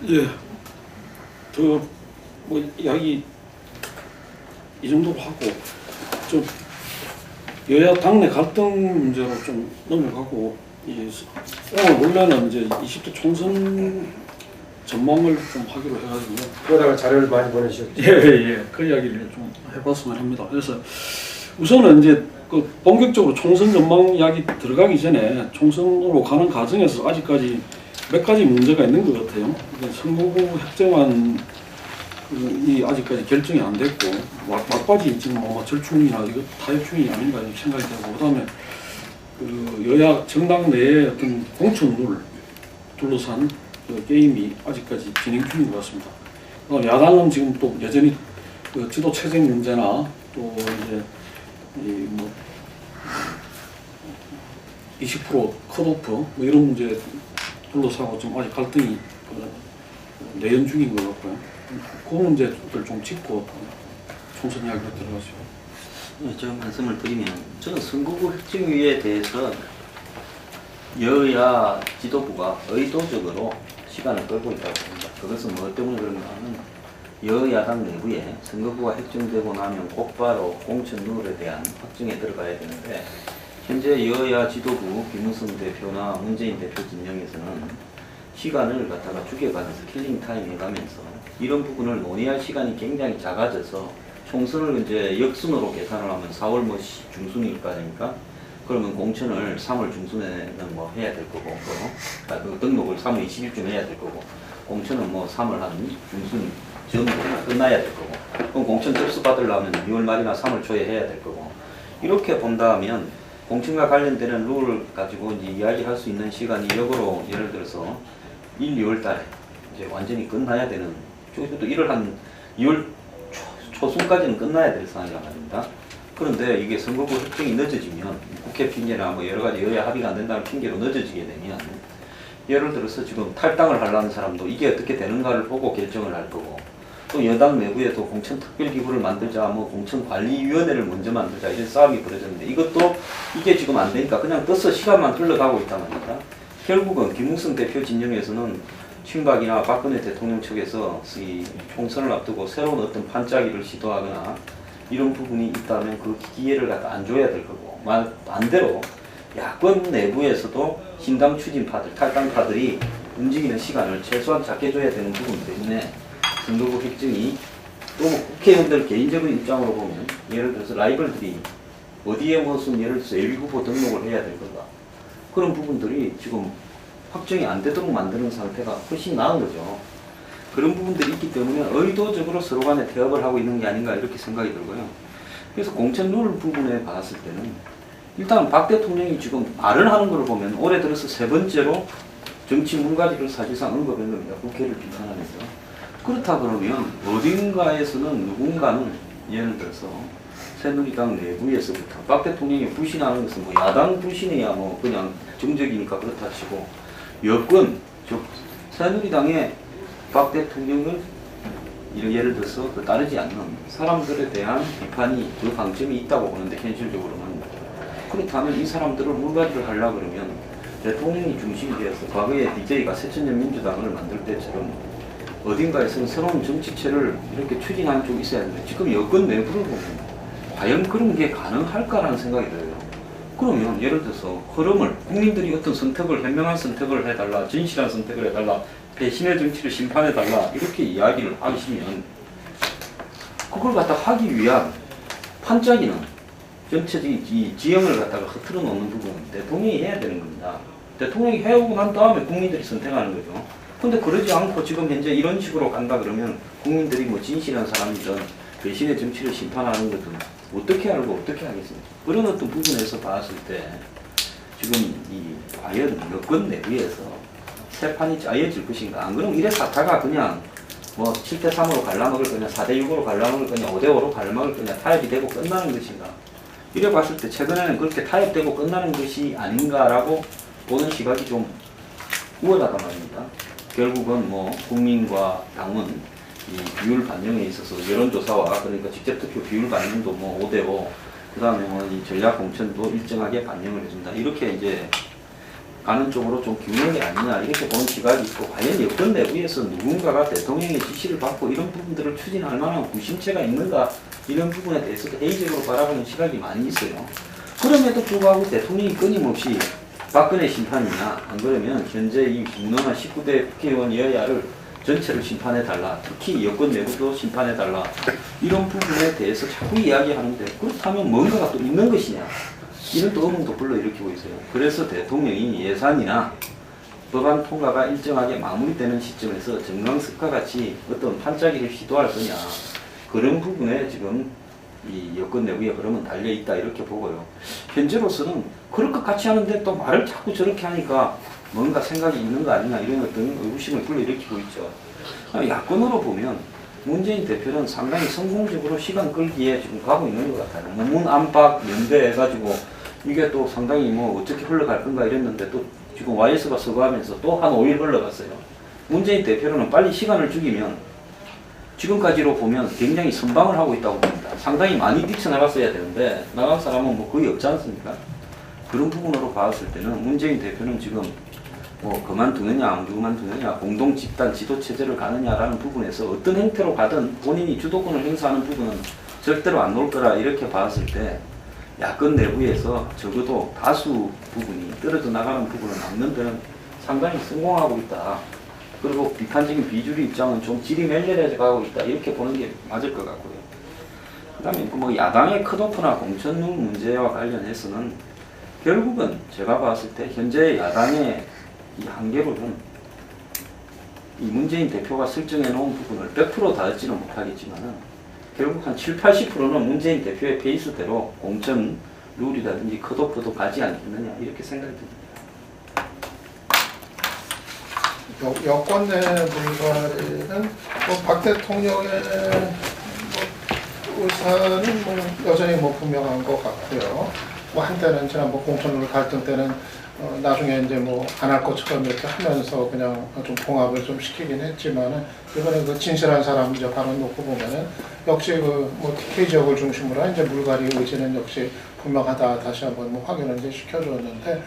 예, 뭐 이야기 이 정도로 하고 좀 여야 당내 갈등 문제로 좀 넘어가고 오늘 원래는 이제 20대 총선 전망을 좀 하기로 해가지고 그러다가 자료를 많이 보내주셨죠. 예, 그 이야기를 좀 해봤으면 합니다. 그래서 우선은 이제 그 본격적으로 총선 전망 이야기 들어가기 전에 총선으로 가는 과정에서 아직까지 몇 가지 문제가 있는 것 같아요. 선거구 획정안이 아직까지 결정이 안 됐고 막바지 지금 뭐 절충이나 이거 타협충이 아닌가 생각이 되고, 그다음에 그 여야 정당 내에 어떤 공천룰 둘러싼 그 게임이 아직까지 진행 중인 것 같습니다. 야당은 지금 또 여전히 그 지도 체제 문제나 또 이제 뭐 20% 컷오프 뭐 이런 문제 둘러싸고 좀 아직 갈등이 내연 중인 것 같고요. 그 문제들 좀 짚고 총선 이야기로 들어가죠. 네, 제가 말씀을 드리면 저는 선거구 획정위에 대해서 여야 지도부가 의도적으로 시간을 끌고 있다고 봅니다. 그것은 뭐 때문에 그런가 하면 여야당 내부에 선거구가 획정되고 나면 곧바로 공천 룰에 대한 확정에 들어가야 되는데, 현재 여야 지도부 김무성 대표나 문재인 대표 진영에서는 시간을 갖다가 죽여가면서 킬링 타임 해가면서 이런 부분을 논의할 시간이 굉장히 작아져서 총선을 이제 역순으로 계산을 하면 4월 뭐 중순일까지니까 그러면 공천을 3월 중순에는 뭐 해야 될 거고, 그 등록을 3월 20일쯤 해야 될 거고, 공천은 뭐 3월 한 중순 전으로 끝나야 될 거고, 그럼 공천 접수 받으려면 2월 말이나 3월 초에 해야 될 거고, 이렇게 본다면 공천과 관련되는 룰을 가지고 이제 이야기할 수 있는 시간이 역으로 예를 들어서 1, 2월 달에 이제 완전히 끝나야 되는, 저희도 1월 한 2월 초순까지는 끝나야 될 상황이란 말입니다. 그런데 이게 선거구 획정이 늦어지면 국회 핑계나 뭐 여러 가지 여야 합의가 안 된다는 핑계로 늦어지게 되면, 예를 들어서 지금 탈당을 하려는 사람도 이게 어떻게 되는가를 보고 결정을 할 거고, 또 여당 내부에도 공천특별기구를 만들자, 뭐 공천관리위원회를 먼저 만들자, 이런 싸움이 벌어졌는데 이것도 이게 지금 안 되니까 그냥 떠서 시간만 흘러가고 있단 말입니다. 결국은 김무성 대표 진영에서는 친박이나 박근혜 대통령 측에서 이 총선을 앞두고 새로운 어떤 반짝이를 시도하거나 이런 부분이 있다면 그 기회를 갖다 안 줘야 될 거고, 반대로 야권 내부에서도 신당 추진파들, 탈당파들이 움직이는 시간을 최소한 작게 줘야 되는 부분 때문에 선거구 획정이, 또 뭐 국회의원들 개인적인 입장으로 보면 예를 들어서 라이벌들이 어디에 무슨 예를 들어서 예비후보 등록을 해야 될 건가, 그런 부분들이 지금 확정이 안 되도록 만드는 상태가 훨씬 나은 거죠. 그런 부분들이 있기 때문에 의도적으로 서로 간에 태업을 하고 있는 게 아닌가 이렇게 생각이 들고요. 그래서 공천 룰 부분에 봤을 때는 일단 박 대통령이 지금 말을 하는 걸 보면 올해 들어서 세 번째로 정치 문가지를 사실상 언급한 겁니다. 국회를 비판하면서. 그렇다 그러면 어딘가에서는 누군가는 예를 들어서 새누리당 내부에서부터 박 대통령이 불신하는 것은 뭐 야당 불신이야 뭐 그냥 정적이니까 그렇다 치고, 여권, 즉 새누리당의 박 대통령을 예를 들어서 따르지 않는 사람들에 대한 비판이, 그 강점이 있다고 보는데, 현실적으로는 그렇다면 이 사람들을 물갈이를 하려고 그러면 대통령이 중심이 되어서 과거에 DJ가 새천년 민주당을 만들 때처럼 어딘가에서는 새로운 정치체를 이렇게 추진하는 쪽이 있어야 되는데, 지금 여권 내부를 보면 과연 그런 게 가능할까라는 생각이 들어요. 그러면 예를 들어서 흐름을, 국민들이 어떤 선택을, 현명한 선택을 해달라, 진실한 선택을 해달라, 배신의 정치를 심판해달라 이렇게 이야기를 하시면 그걸 갖다 하기 위한 판짜기는 전체적인 이 지형을 갖다가 흐트러 놓는 부분은 대통령이 해야 되는 겁니다. 대통령이 해오고 난 다음에 국민들이 선택하는 거죠. 근데 그러지 않고 지금 현재 이런 식으로 간다 그러면 국민들이 뭐 진실한 사람이든 배신의 정치를 심판하는 것은 어떻게 알고 어떻게 하겠습니까? 그런 어떤 부분에서 봤을 때 지금 이 과연 여권 내부에서 새 판이 짜여질 것인가? 안 그러면 이래 사타가 그냥 뭐 7대3으로 갈라먹을 거냐, 4대6으로 갈라먹을 거냐, 5대5로 갈라먹을 거냐, 타협이 되고 끝나는 것인가? 이래 봤을 때 최근에는 그렇게 타협되고 끝나는 것이 아닌가라고 보는 시각이 좀 우월하단 말입니다. 결국은 뭐 국민과 당은 이 비율 반영에 있어서 여론조사와 그러니까 직접 투표 비율 반영도 뭐 5대5, 그 다음에 뭐 이 전략 공천도 일정하게 반영을 해준다. 이렇게 이제 가는 쪽으로 좀 균형이 아니냐 이렇게 보는 시각이 있고, 과연 여권 내부에서 누군가가 대통령의 지시를 받고 이런 부분들을 추진할 만한 구심체가 있는가, 이런 부분에 대해서도 회의적으로 바라보는 시각이 많이 있어요. 그럼에도 불구하고 대통령이 끊임없이 박근혜 심판이냐, 안 그러면 현재 이 무능한 19대 국회의원 여야를 전체를 심판해달라, 특히 여권 내부도 심판해달라, 이런 부분에 대해서 자꾸 이야기하는데, 그렇다면 뭔가가 또 있는 것이냐, 이런 또 의문도 불러일으키고 있어요. 그래서 대통령이 예산이나 법안 통과가 일정하게 마무리되는 시점에서 정강석과 같이 어떤 판짜기를 시도할 거냐, 그런 부분에 지금 이 여권 내부의 흐름은 달려있다 이렇게 보고요. 현재로서는 그럴 것 같이 하는데 또 말을 자꾸 저렇게 하니까 뭔가 생각이 있는 거 아니냐, 이런 어떤 의구심을 불러일으키고 있죠. 야권으로 보면 문재인 대표는 상당히 성공적으로 시간 끌기에 지금 가고 있는 것 같아요. 문문 안팎 연대해가지고 이게 또 상당히 뭐 어떻게 흘러갈 건가 이랬는데, 또 지금 YS가 서거하면서 또 한 5일 흘러갔어요. 문재인 대표는 빨리 시간을 죽이면 지금까지로 보면 굉장히 선방을 하고 있다고 봅니다. 상당히 많이 뛰쳐나갔어야 되는데 나간 사람은 뭐 거의 없지 않습니까? 그런 부분으로 봤을 때는 문재인 대표는 지금 뭐 그만두느냐 안 그만두느냐, 공동 집단 지도 체제를 가느냐라는 부분에서 어떤 형태로 가든 본인이 주도권을 행사하는 부분은 절대로 안 놓을 거라 이렇게 봤을 때, 야권 내부에서 적어도 다수 부분이 떨어져 나가는 부분을 막는 데는 상당히 성공하고 있다. 그리고 비판적인 비주류 입장은 좀 질이 멸렬해져 가고 있다, 이렇게 보는 게 맞을 것 같고요. 그 다음에 뭐 야당의 컷오프나 공천룰 문제와 관련해서는 결국은 제가 봤을 때 현재 야당의 이 한계로는 이 문재인 대표가 설정해 놓은 부분을 100% 다 얻지는 못하겠지만은 결국 한 70~80%는 문재인 대표의 페이스대로 공천 룰이라든지 컷오프도 가지 않겠느냐, 이렇게 생각이 듭니다. 여권 내 불가리는 박 대통령의 의사는 여전히 분명한 것 같고요. 한때는 지난번 공천룰 갈등 때는 나중에 이제 안 할 것처럼 이렇게 하면서 그냥 좀 봉합을 좀 시키긴 했지만은, 이번에 그 진실한 사람 이제 발언 놓고 보면은 역시 TK 지역을 중심으로 한 이제 물갈이 의지는 역시 분명하다, 다시 한번 확인을 이제 시켜줬는데,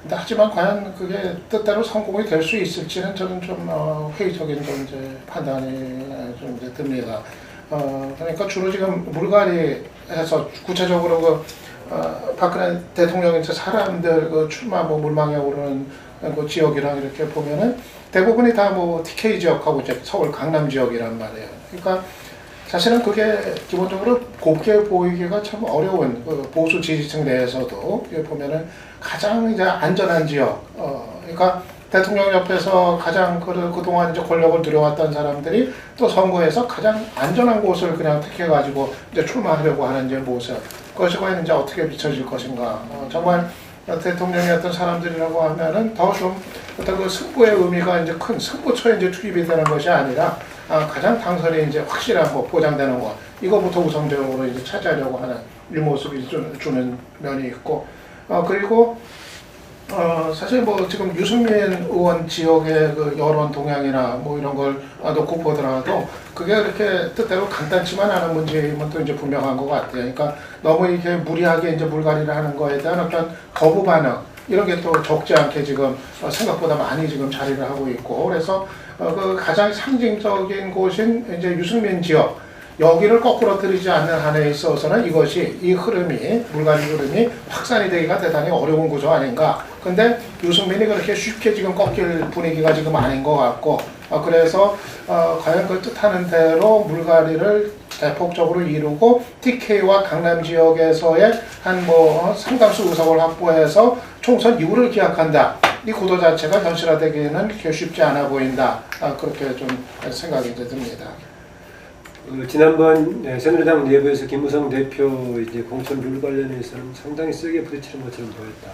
근데 하지만 과연 그게 뜻대로 성공이 될 수 있을지는 저는 좀 회의적인 좀 이제 판단이 좀 이제 듭니다. 그러니까 주로 지금 물갈이해서 구체적으로 박근혜 대통령 이제 사람들 출마 물망에 오르는 그 지역이랑 이렇게 보면은 대부분이 다 TK 지역하고 이제 서울 강남 지역이란 말이에요. 그러니까 사실은 그게 기본적으로 곱게 보이기가 참 어려운 보수 지지층 내에서도 보면은 가장 이제 안전한 지역, 그러니까 대통령 옆에서 가장 그동안 이제 권력을 누려왔던 사람들이 또 선거에서 가장 안전한 곳을 그냥 택해가지고 이제 출마하려고 하는 이제 모습, 그것이 과연 이제 어떻게 비춰질 것인가. 정말 대통령이 어떤 사람들이라고 하면은 더 좀 어떤 그 승부의 의미가 이제 큰 승부처에 이제 투입이 되는 것이 아니라 가장 당선이 이제 확실한 보장되는 것, 이거부터 우선적으로 이제 차지하려고 하는 이 모습이 주는 면이 있고, 그리고 사실 지금 유승민 의원 지역의 그 여론 동향이나 이런 걸 놓고 보더라도 그게 그렇게 뜻대로 간단치만 않은 문제임은 또 이제 분명한 것 같아요. 그러니까 너무 이렇게 무리하게 이제 물갈이를 하는 거에 대한 어떤 거부 반응, 이런 게 또 적지 않게 지금 생각보다 많이 지금 자리를 하고 있고, 그래서 그 가장 상징적인 곳인 이제 유승민 지역, 여기를 거꾸로 들이지 않는 한에 있어서는 이 흐름이, 물갈이 흐름이 확산이 되기가 대단히 어려운 구조 아닌가. 근데 유승민이 그렇게 쉽게 지금 꺾일 분위기가 지금 아닌 것 같고, 그래서 과연 그 뜻하는 대로 물갈이를 대폭적으로 이루고 TK와 강남 지역에서의 한 상당수 의석을 확보해서 총선 이후를 기약한다, 이 구도 자체가 현실화되기는 그렇게 쉽지 않아 보인다, 그렇게 좀 생각이 듭니다. 지난번 새누리당 내부에서 김무성 대표 이제 공천 룰 관련해서는 상당히 세게 부딪히는 것처럼 보였다.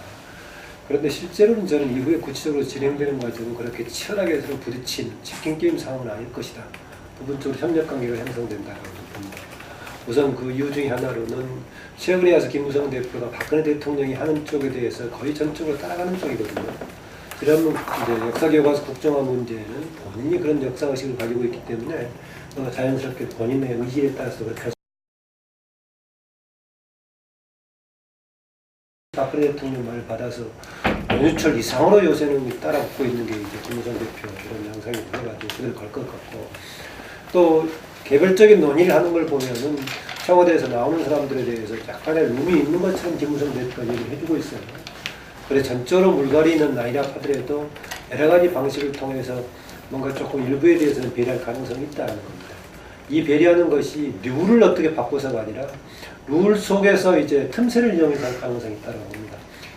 그런데 실제로는 저는 이후에 구체적으로 진행되는 과정은 그렇게 치열하게 서로 부딪힌 치킨 게임 상황은 아닐 것이다. 부분적으로 협력 관계가 형성된다고 봅니다. 우선 그 이유 중에 하나로는 최근에 와서 김무성 대표가 박근혜 대통령이 하는 쪽에 대해서 거의 전적으로 따라가는 쪽이거든요. 그러면 이제 역사 교과서 국정화 문제는 본인이 그런 역사 의식을 가지고 있기 때문에 자연스럽게 본인의 의지에 따라서 그렇게 박근혜 대통령 말을 받아서 연유철 이상으로 요새는 따라붙고 있는 게 이제 김무성 대표 이런 양상이 돼가지고 그대로 갈 것 같고, 또 개별적인 논의를 하는 걸 보면은 청와대에서 나오는 사람들에 대해서 약간의 룸이 있는 것처럼 김무성 대표가 얘기를 해주고 있어요. 그래 전적으로 물갈이는 아니라 하더라도 여러 가지 방식을 통해서 뭔가 조금 일부에 대해서는 배려할 가능성이 있다는 겁니다. 이 배려하는 것이 룰을 어떻게 바꿔서가 아니라 룰 속에서 이제 틈새를 이용해서 할 가능성이 있다고 합니다.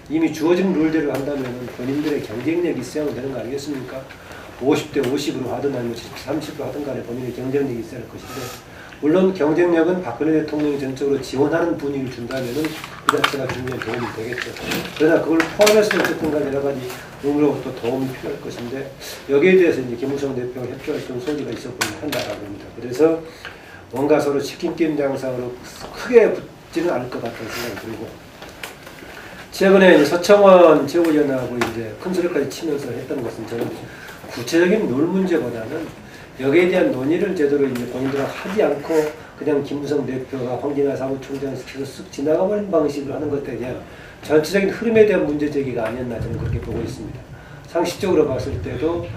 이미 주어진 룰대로 한다면 본인들의 경쟁력이 있어야 되는 거 아니겠습니까? 50대 50으로 하든 아니면 30으로 하든 간에 본인의 경쟁력이 있어야 할 것인데, 물론 경쟁력은 박근혜 대통령이 전적으로 지원하는 분위기를 준다면은 그 자체가 중요한 도움이 되겠죠. 그러나 그걸 포함해서 어쨌든 간에 여러 가지 의무로 또 도움이 필요할 것인데, 여기에 대해서 이제 김무성 대표가 협조할 좀 소지가 있어 보이긴 한다라고 합니다. 그래서 뭔가 서로 치킨 게임 장상으로 크게 붙지는 않을 것 같다는 생각이 들고, 최근에 서청원 최고위원하고 이제 큰 소리까지 치면서 했던 것은 저는 구체적인 룰 문제보다는 여기에 대한 논의를 제대로 이제 본인들하고 하지 않고 그냥 김무성 대표가 황진화 사무총장을 시켜서 쓱 지나가버린 방식으로 하는 것에 대한 전체적인 흐름에 대한 문제 제기가 아니었나 저는 그렇게 보고 있습니다. 상식적으로 봤을 때도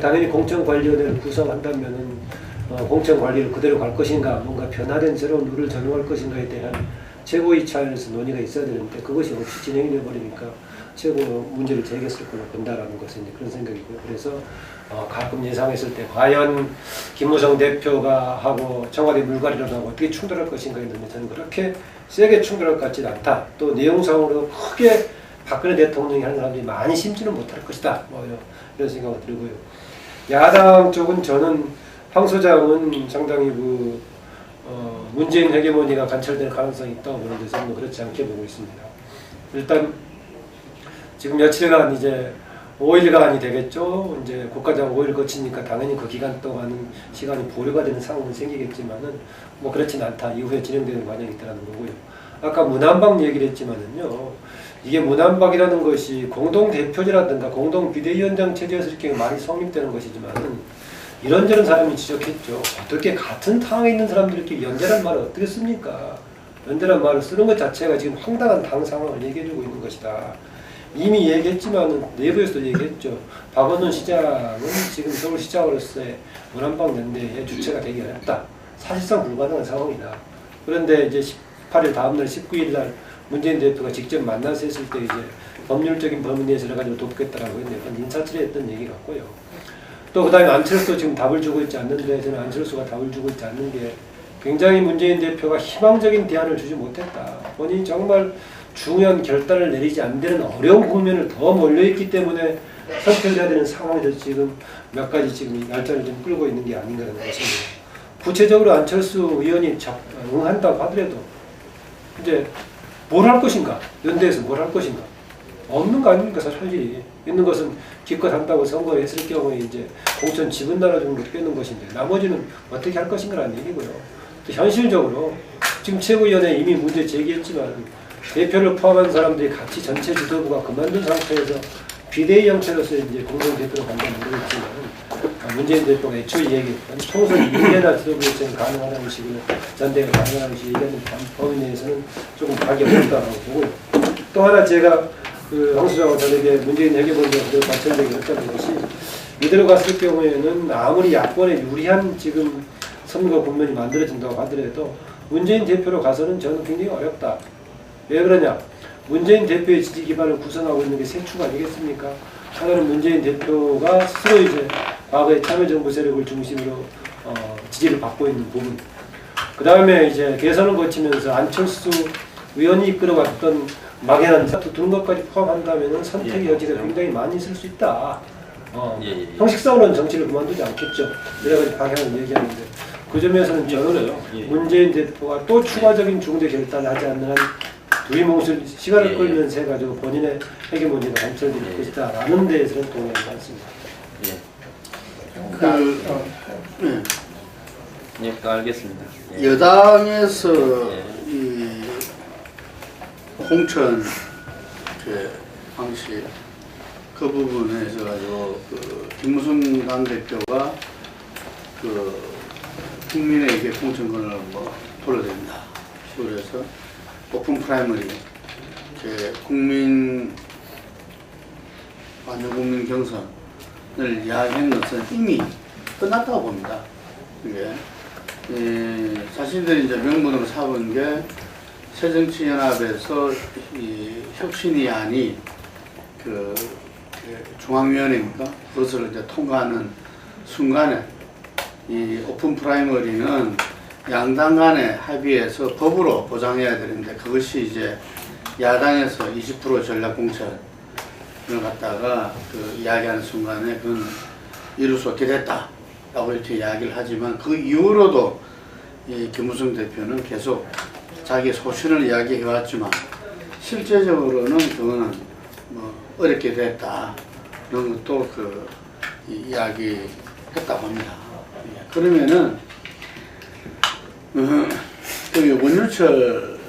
당연히 공천관리위원회를 구성한다면은 공천관리를 그대로 갈 것인가, 뭔가 변화된 새로운 룰을 적용할 것인가에 대한 최고위 차원에서 논의가 있어야 되는데 그것이 없이 진행이 되어버리니까 최고 문제를 제기했을 거로 본다라는 것은 이제 그런 생각이고요. 그래서 가끔 예상했을 때 과연 김무성 대표가 하고 청와대 물갈이라도 하고 어떻게 충돌할 것인가 했는데 저는 그렇게 세게 충돌할 것 같지는 않다. 또 내용상으로 크게 박근혜 대통령이 하는 사람들이 많이 심지는 못할 것이다. 이런 생각이 들고요. 야당 쪽은 저는 황 소장은 상당히 문재인 헤게모니가 관철될 가능성이 있다고 보는데 저는 그렇지 않게 보고 있습니다. 일단 지금 며칠간 이제 5일간이 되겠죠. 이제 국가장 5일 거치니까 당연히 그 기간 동안은 시간이 보류가 되는 상황은 생기겠지만은 뭐 그렇진 않다. 이후에 진행되는 과정이 있다는 거고요. 아까 문안박 얘기를 했지만은요. 이게 문안박이라는 것이 공동 대표제라든가 공동 비대위원장 체제였을 경우 많이 성립되는 것이지만은 이런저런 사람이 지적했죠. 어떻게 같은 상황에 있는 사람들끼리 연대란 말을 어떻게 씁니까? 연대란 말을 쓰는 것 자체가 지금 황당한 당 상황을 얘기해주고 있는 것이다. 이미 얘기했지만 내부에서도 얘기했죠. 박원순 시장은 지금 서울시장으로서의 문안박 연대의 주체가 되기 어렵다. 사실상 불가능한 상황이다. 그런데 이제 18일 다음날 19일 날 문재인 대표가 직접 만나서 했을 때 이제 법률적인 범위 내에서 여러 가지로 돕겠다라고 했는데 그건 인사치레 했던 얘기 같고요. 또 그다음에 안철수도 지금 답을 주고 있지 않는데 저는 안철수가 답을 주고 있지 않는 게 굉장히 문재인 대표가 희망적인 대안을 주지 못했다. 본인이 정말 중요한 결단을 내리지 않는 어려운 국면을 더 몰려있기 때문에 선택을 해야 되는 상황에서 지금 몇 가지 지금 날짜를 좀 끌고 있는 게 아닌가라는 것입니다. 구체적으로 안철수 의원이 응한다고 하더라도 이제 뭘 할 것인가? 연대에서 뭘 할 것인가? 없는 거 아닙니까? 사실이 있는 것은 기껏 한다고 선거를 했을 경우에 이제 공천 지분 나눠 정도 빼는 것인데 나머지는 어떻게 할 것인가라는 얘기고요. 또 현실적으로 지금 최고위원회 이미 문제 제기했지만 대표를 포함한 사람들이 같이 전체 지도부가 그만둔 상태에서 비대위 형태로서 이제 공동 대표로 간다는 모르겠지만 문재인 대표가 애초에 얘기했던 총선 이내나 지도부 요청이 가능하다는 식으로 전대가 가능하다는 식으로 얘기하는 범위 내에서는 조금 가기 어렵다고 보고요. 또 하나 제가 황 수장과 저에게 문재인 헤게모니가 그대로 관철되기 어렵다는 것이 이대로 갔을 경우에는 아무리 야권에 유리한 지금 선거 국면이 만들어진다고 하더라도 문재인 대표로 가서는 저는 굉장히 어렵다. 왜 그러냐? 문재인 대표의 지지 기반을 구성하고 있는 게 세 축 아니겠습니까? 하나는 문재인 대표가 스스로 이제 과거의 참여정부 세력을 중심으로 지지를 받고 있는 부분. 그 다음에 이제 개선을 거치면서 안철수 의원이 이끌어왔던 막연한 두는 것까지 포함한다면 선택의 여지가 굉장히 많이 있을 수 있다. 형식상으로는 정치를 그만두지 않겠죠. 여러 가지 방향을 얘기하는데 그 점에서는 저는 문재인 대표가 또 추가적인 중대 결단을 하지 않는 한 두리뭉술 시간을 끌면서 해가지고 본인의 헤게모니가 관철될 것이다 라는 데에서는 동의하지 않습니다. 알겠습니다. 여당에서 이 공천 방식 그 부분에서 가지고 김무성 당대표가 국민에게 공천권을 돌려야 된다. 그래서 오픈 프라이머리 이렇게 완전국민 경선을 이야기한 것은 이미 끝났다고 봅니다. 이게 자신들이 이제 명분으로 삼은 게 새정치연합에서 이 혁신위안이 그 중앙위원회입니까? 그것을 이제 통과하는 순간에 이 오픈 프라이머리는 양당 간의 합의해서 법으로 보장해야 되는데 그것이 이제 야당에서 20% 전략 공천을 갖다가 그 이야기하는 순간에 그건 이룰 수 없게 됐다라고 이렇게 이야기를 하지만 그 이후로도 이 김무성 대표는 계속 자기 소신을 이야기해 왔지만 실제적으로는 그거는 뭐 어렵게 됐다 이런 것도 그 이야기했다고 합니다. 그러면은 그 원유철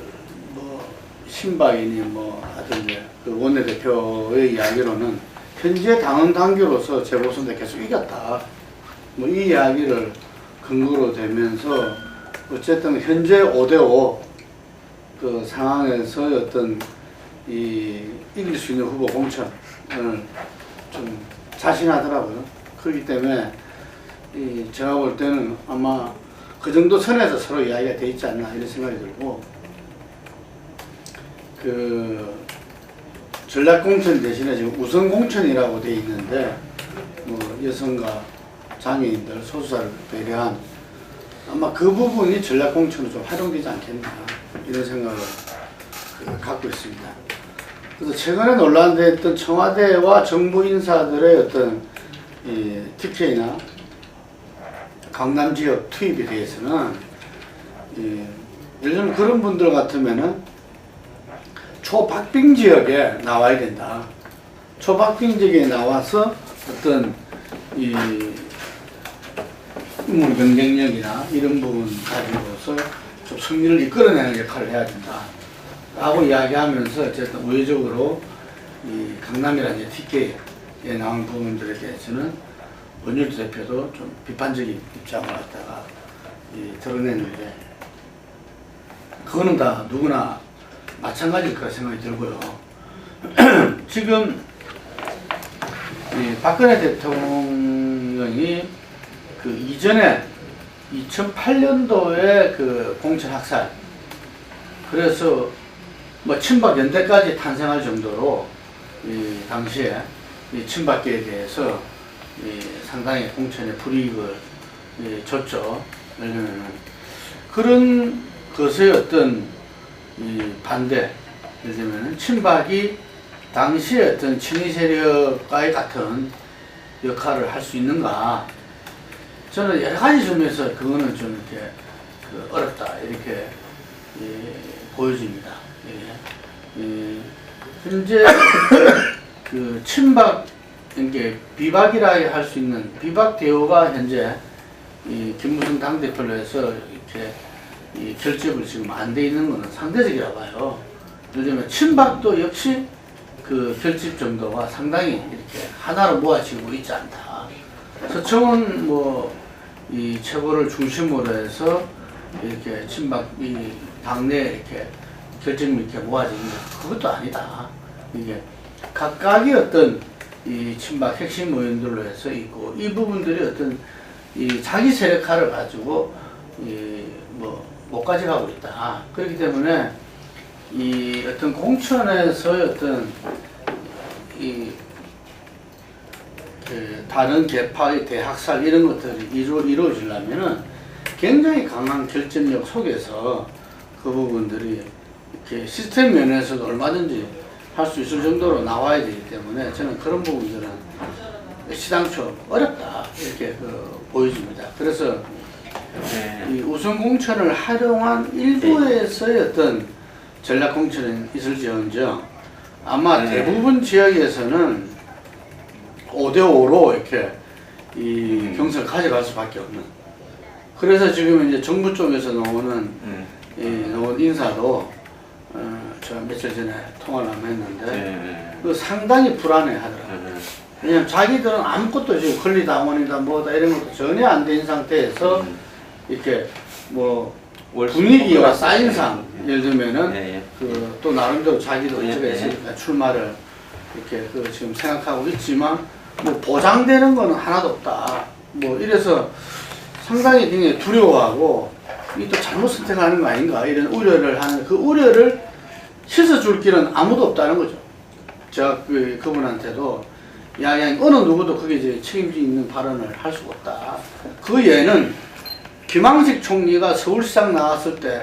뭐 신박이니 뭐 하여튼 그 원내대표의 이야기로는 현재 당헌 당규로서 재보선때 계속 이겼다. 뭐 이 이야기를 근거로 대면서 어쨌든 현재 5대5 그 상황에서 어떤 이길 수 있는 후보 공천을 좀 자신하더라고요. 그렇기 때문에 제가 볼 때는 아마 그 정도 선에서 서로 이야기가 돼 있지 않나 이런 생각이 들고 그 전략공천 대신에 지금 우선공천이라고 돼 있는데 뭐 여성과 장애인들 소수자를 배려한 아마 그 부분이 전략공천으로 좀 활용되지 않겠나 이런 생각을 갖고 있습니다. 그래서 최근에 논란됐던 청와대와 정부 인사들의 어떤 TK나 강남 지역 투입에 대해서는 예를 들면 그런 분들 같으면은 초박빙 지역에 나와야 된다. 초박빙 지역에 나와서 어떤 인물 경쟁력이나 이런 부분 가지고서 좀 승리를 이끌어내는 역할을 해야 된다. 라고 이야기하면서 어쨌든 우회적으로 이 강남이라는 TK에 나온 부분들에 대해서는 원유철 대표도 좀 비판적인 입장을 갖다가 드러냈는데 그거는 다 누구나 마찬가지일 거라 생각이 들고요. 지금 박근혜 대통령이 그 이전에 2008년도에 그 공천 학살 그래서 뭐 친박 연대까지 탄생할 정도로 당시에 이 친박계에 대해서 상당히 공천에 불이익을 줬죠. 왜냐면은 그런 것의 어떤 반대, 예를 들면 친박이 당시에 어떤 친위 세력과의 같은 역할을 할 수 있는가? 저는 여러 가지 점에서 그거는 좀 이렇게 어렵다 이렇게 보여집니다. 현재 그 친박 이게 비박이라 할 수 있는 비박 대우가 현재 김무성 당대표로 해서 이렇게 결집을 지금 안 돼 있는 것은 상대적이라 봐요. 예를 들면 친박도 역시 그 결집 정도가 상당히 이렇게 하나로 모아지고 있지 않다. 서청은 뭐 이 체벌을 중심으로 해서 이렇게 친박 당내에 이렇게 결집이 이렇게 모아지는데 그것도 아니다. 이게 각각의 어떤 이 친박 핵심 의원들로 해서 있고 이 부분들이 어떤 자기 세력화를 가지고 뭐 못 가져가고 있다. 그렇기 때문에 이 어떤 공천에서의 어떤 그 다른 계파의 대학살 이런 것들이 이루어지려면은 굉장히 강한 결집력 속에서 그 부분들이 이렇게 시스템 면에서도 얼마든지 할 수 있을 정도로 나와야 되기 때문에 저는 그런 부분들은 시당초 어렵다 이렇게 보여집니다. 그래서 이 우선 공천을 활용한 일부에서의 어떤 전략 공천은 있을지언정 아마 대부분 지역에서는 5대5로 이렇게 경선을 가져갈 수밖에 없는. 그래서 지금 이제 정부 쪽에서 나오는 인사도 제가 며칠 전에 통화를 한번 했는데 그 상당히 불안해 하더라고요. 왜냐면 자기들은 아무것도 지금 권리당원이다 뭐다 이런 것도 전혀 안 된 상태에서 이렇게 뭐 분위기와 사인상 예를 들면은 예, 예. 그 또 나름대로 자기도 예, 어쩌가 예. 있으니까 출마를 이렇게 그 지금 생각하고 있지만 뭐 보장되는 거는 하나도 없다. 뭐 이래서 상당히 굉장히 두려워하고 이 또 잘못 선택하는 거 아닌가 이런 우려를 하는 그 우려를 씻어줄 길은 아무도 없다는 거죠. 제가 그분한테도 야, 어느 누구도 그게 이제 책임지 있는 발언을 할 수가 없다. 그 예는 김황식 총리가 서울시장 나왔을 때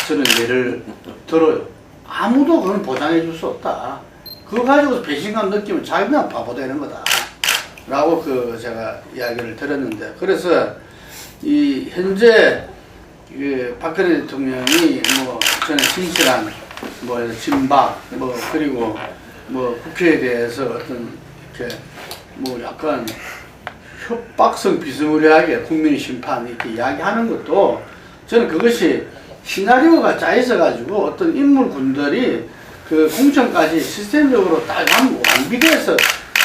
저는 예를 들어요. 아무도 그건 보장해 줄 수 없다. 그거 가지고서 배신감 느끼면 자기만 바보 되는 거다. 라고 제가 이야기를 들었는데, 그래서 이 현재 박근혜 대통령이 뭐 저는 진실한 뭐 진박 그리고 뭐 국회에 대해서 어떤 이렇게 뭐 약간 협박성 비스무리하게 국민의 심판 이렇게 이야기하는 것도 저는 그것이 시나리오가 짜 있어가지고 어떤 인물군들이 그 공천까지 시스템적으로 딱 완비돼서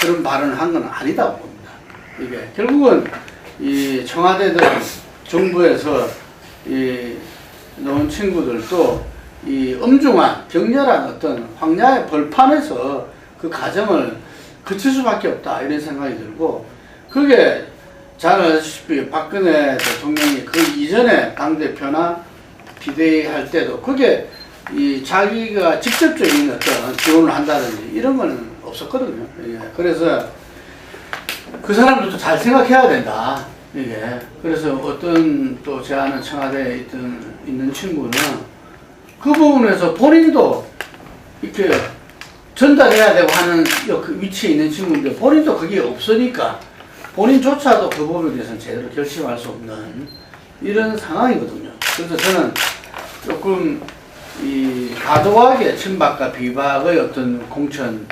그런 발언을 한 건 아니다고 봅니다. 이게 결국은 이 청와대들 정부에서 이 놓은 친구들도 이 엄중한 격렬한 어떤 황야의 벌판에서 그 과정을 거칠 수밖에 없다 이런 생각이 들고, 그게 잘 아시다시피 박근혜 대통령이 그 이전에 당대표나 비대위 할 때도 그게 이 자기가 직접적인 어떤 지원을 한다든지 이런 거는 없었거든요. 예. 그래서 그 사람들도 잘 생각해야 된다. 이게 그래서 어떤 또 제 아는 청와대에 있는 친구는 그 부분에서 본인도 이렇게 전달해야 되고 하는 그 위치에 있는 친구인데 본인도 그게 없으니까 본인조차도 그 부분에 대해서는 제대로 결심할 수 없는 이런 상황이거든요. 그래서 저는 조금 이 과도하게 친박과 비박의 어떤 공천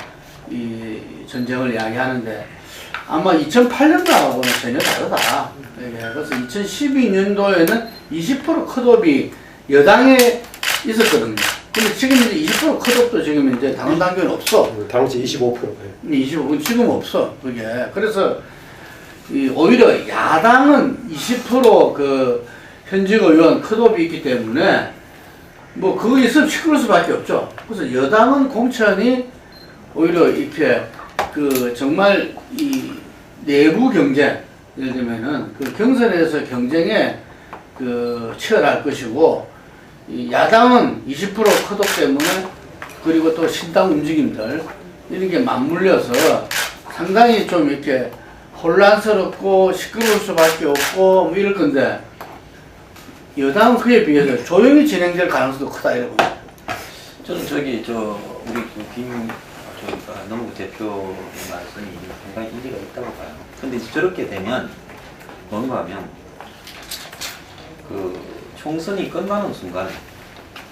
이 전쟁을 이야기하는데 아마 2008년도하고는 전혀 다르다. 그래서 2012년도에는 20% 컷옵이 여당에 있었거든요. 근데 지금 이제 20% 컷옵도 지금 이제 당원 당규는 없어. 당시 25%. 25% 지금 없어. 그게. 그래서 오히려 야당은 20% 그 현직 의원 컷옵이 있기 때문에 뭐 그거 있으면 시끄러울 수밖에 없죠. 그래서 여당은 공천이 오히려 이렇게 그 정말 이 내부 경쟁, 예를 들면은 그 경선에서 경쟁에 그 치열할 것이고, 이 야당은 20% 컷옵 때문에 그리고 또 신당 움직임들 이런 게 맞물려서 상당히 좀 이렇게 혼란스럽고 시끄러울 수밖에 없고 뭐 이럴 건데, 여당은 그에 비해서 조용히 진행될 가능성도 크다 이러고. 저는 우리 농구 대표의 말씀이 상당히 일리가 있다고 봐요. 근데 저렇게 되면 뭔가 하면 그 총선이 끝나는 순간에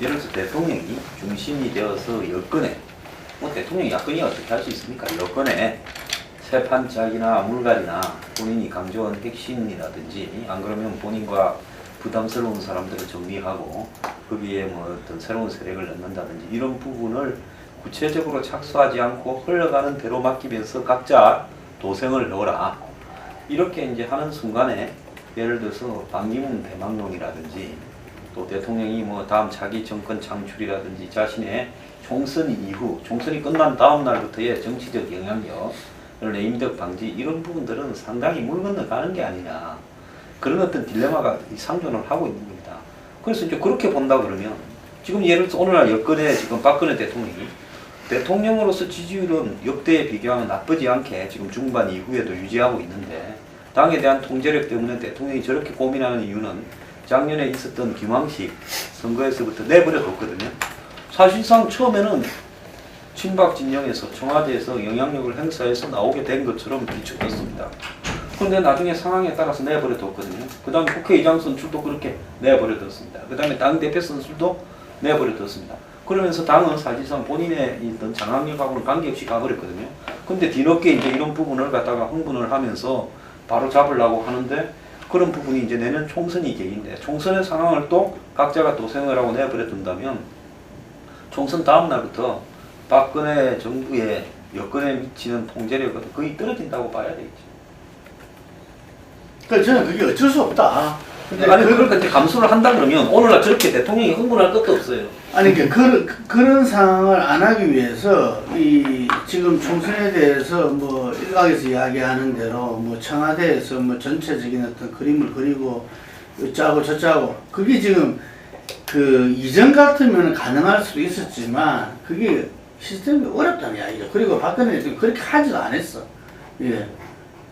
예를 들어서 대통령이 중심이 되어서 여권에 뭐 대통령이 야권이 어떻게 할 수 있습니까? 여권에 세판짝이나 물갈이나 본인이 강조한 핵심이라든지 안 그러면 본인과 부담스러운 사람들을 정리하고 거기에 뭐 어떤 새로운 세력을 넣는다든지 이런 부분을 구체적으로 착수하지 않고 흘러가는 대로 맡기면서 각자 도생을 넣어라. 이렇게 이제 하는 순간에 예를 들어서 반기문 대망론이라든지 또 대통령이 뭐 다음 차기 정권 창출이라든지 자신의 총선 이후 총선이 끝난 다음 날부터의 정치적 영향력, 레임덕 방지 이런 부분들은 상당히 물 건너가는 게 아니냐. 그런 어떤 딜레마가 상존을 하고 있는 겁니다. 그래서 이제 그렇게 본다 그러면 지금 예를 들어서 오늘날 여권에 지금 박근혜 대통령이 대통령으로서 지지율은 역대에 비교하면 나쁘지 않게 지금 중반 이후에도 유지하고 있는데 당에 대한 통제력 때문에 대통령이 저렇게 고민하는 이유는 작년에 있었던 김황식 선거에서부터 내버려뒀거든요. 사실상 처음에는 친박 진영에서 청와대에서 영향력을 행사해서 나오게 된 것처럼 비춰졌습니다. 그런데 나중에 상황에 따라서 내버려뒀거든요. 그 다음에 국회의장 선출도 그렇게 내버려뒀습니다. 그 다음에 당대표 선출도 내버려뒀습니다. 그러면서 당은 사실상 본인의 있던 장악력하고는 관계없이 가버렸거든요. 근데 뒤늦게 이제 이런 부분을 갖다가 흥분을 하면서 바로 잡으려고 하는데 그런 부분이 이제 내년 총선이 계기인데 총선의 상황을 또 각자가 도생을 하고 내버려둔다면 총선 다음 날부터 박근혜 정부의 여권에 미치는 통제력은 거의 떨어진다고 봐야 되겠죠. 그래서 저는 그게 어쩔 수 없다. 근데 아니 그러니까 이제 감수를 한다 그러면 오늘날 저렇게 대통령이 흥분할 것도 없어요. 아니 그런 상황을 안 하기 위해서 이 지금 총선에 대해서 뭐 일각에서 이야기하는 대로 뭐 청와대에서 뭐 전체적인 어떤 그림을 그리고 짜고 저짜고 그게 지금 그 이전 같으면 가능할 수도 있었지만 그게 시스템이 어렵다는 이야기죠. 그리고 박근혜 대통령이 그렇게 하지도 않았어. 예.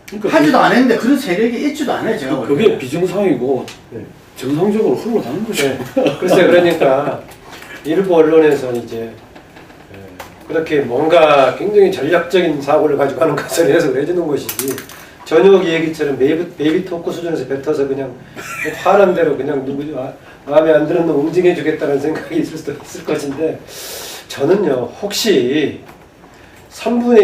그러니까 하지도 않았는데 그런 세력이 있지도 않아요. 제가 볼 그게 때는. 비정상이고 네. 정상적으로 흘러가는 거죠. 네. 글쎄 그러니까 일부 언론에서는 이제 그렇게 뭔가 굉장히 전략적인 사고를 가지고 하는 것을 해석을 해주는 것이지 저녁 얘기처럼 베이비 토크 수준에서 뱉어서 그냥 화난 대로 그냥 누구 마음에 안 드는 놈 응징해주겠다는 생각이 있을 수도 있을 것인데 저는요 혹시 3분의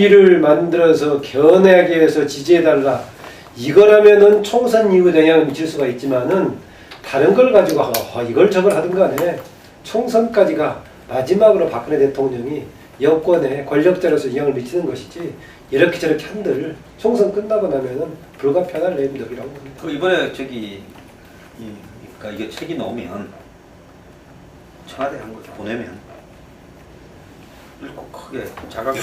2를 만들어서 견해하기 위해서 지지해달라 이거라면은 총선 이후 영향을 미칠 수가 있지만은 다른 걸 가지고 이걸 저걸 하든 간에 총선까지가 마지막으로 박근혜 대통령이 여권에 권력자로서 영향을 미치는 것이지 이렇게 저렇게 한들 총선 끝나고 나면은 불가피할 내용들이라고 봅니다. 그 이번에 그러니까 이게 책이 나오면 청와대 한 거 보내면 읽고 크게 자각을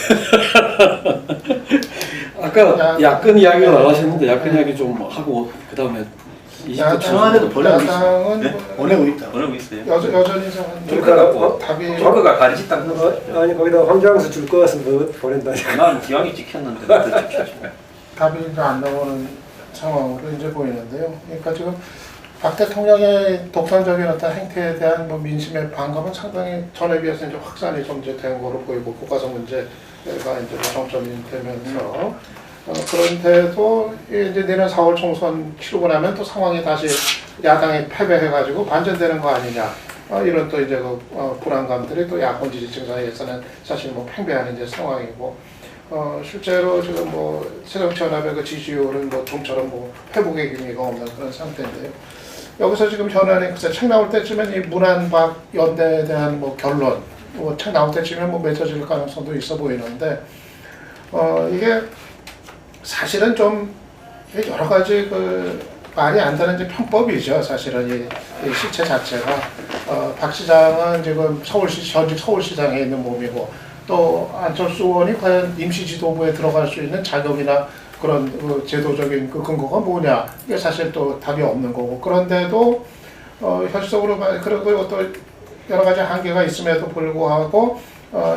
아까 야권 이야기가 나가셨는데 야권 이야기 좀 하고 그 다음에 청와대도 보내고 있어요. 야당은 네? 뭐 보내고 있다. 보내고 있어요. 여전히 저는 그러니까 답이 조커가 간지 딱 아니 거기다 황장수 줄 거 같으면 보낸다. 난 기왕이 찍혔는데 더 찍혔지. 답이 안 나오는 상황으로 이제 보이는데요. 그러니까 지금 박 대통령의 독선적인 어떤 행태에 대한 뭐 민심의 반감은 상당히 전에 비해서 이제 확산이 좀 이제 된 거로 보이고 국가적 문제가 이제 정점이 되면서 그런데도 이제 내년 4월 총선 치르고 나면 또 상황이 다시 야당이 패배해가지고 반전되는 거 아니냐. 이런 또 이제 불안감들이 또 야권 지지층 사이에서는 사실 뭐 팽배한 이제 상황이고 실제로 지금 뭐 새정치연합의 그 지지율은 뭐 좀처럼 뭐 회복의 기미가 없는 그런 상태인데요. 여기서 지금 현안이 글쎄 책 나올 때쯤엔 이 문안박 연대에 대한 뭐 결론, 뭐 책 나올 때쯤엔 뭐 맺어질 가능성도 있어 보이는데 이게 사실은 좀 여러 가지 그 말이 안 되는 이제 편법이죠. 사실은 이 실체 자체가 박 시장은 지금 전직 서울시장에 있는 몸이고 또 안철수 의원이 과연 임시지도부에 들어갈 수 있는 자격이나 그런 그 제도적인 그 근거가 뭐냐 이게 사실 또 답이 없는 거고 그런데도 현실적으로 그리고 또 여러 가지 한계가 있음에도 불구하고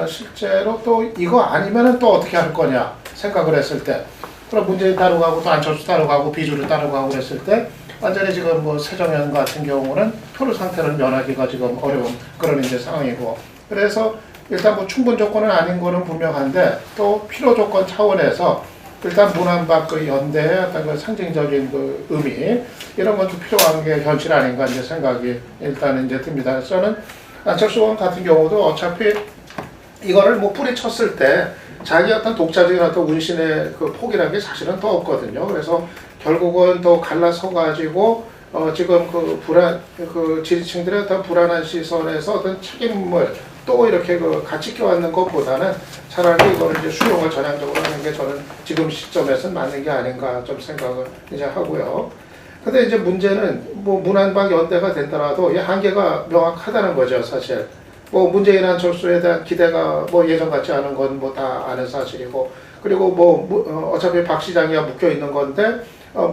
실제로 또 이거 아니면은 또 어떻게 할 거냐 생각을 했을 때 그럼 문재인 따로 가고 또 안철수 따로 가고 비주를 따로 가고 그랬을 때 완전히 지금 뭐 새정연 같은 경우는 표를 상태를 면하기가 지금 어려운 그런 이제 상황이고 그래서 일단 뭐 충분 조건은 아닌 거는 분명한데 또 필요 조건 차원에서 일단 문안박 그 연대의 어떤 그 상징적인 그 의미 이런 것도 필요한 게 현실 아닌가 이제 생각이 일단은 이제 듭니다. 그래서 저는 안철수 의원 같은 경우도 어차피 이거를 뭐 뿌리쳤을 때 자기 어떤 독자적인 어떤 운신의 그 폭이라는 게 사실은 더 없거든요. 그래서 결국은 또 갈라서 가지고 지금 그 지지층들의 어떤 불안한 시선에서 어떤 책임을 또 이렇게 그 같이 껴안는 것보다는 차라리 이거를 이제 수용을 전향적으로 하는 게 저는 지금 시점에서는 맞는 게 아닌가 좀 생각을 이제 하고요. 근데 이제 문제는 뭐 문안박 연대가 된다라도 이 한계가 명확하다는 거죠, 사실. 뭐 문재인 안철수에 대한 기대가 뭐 예전 같지 않은 건 뭐 다 아는 사실이고 그리고 뭐 어차피 박 시장이야 묶여 있는 건데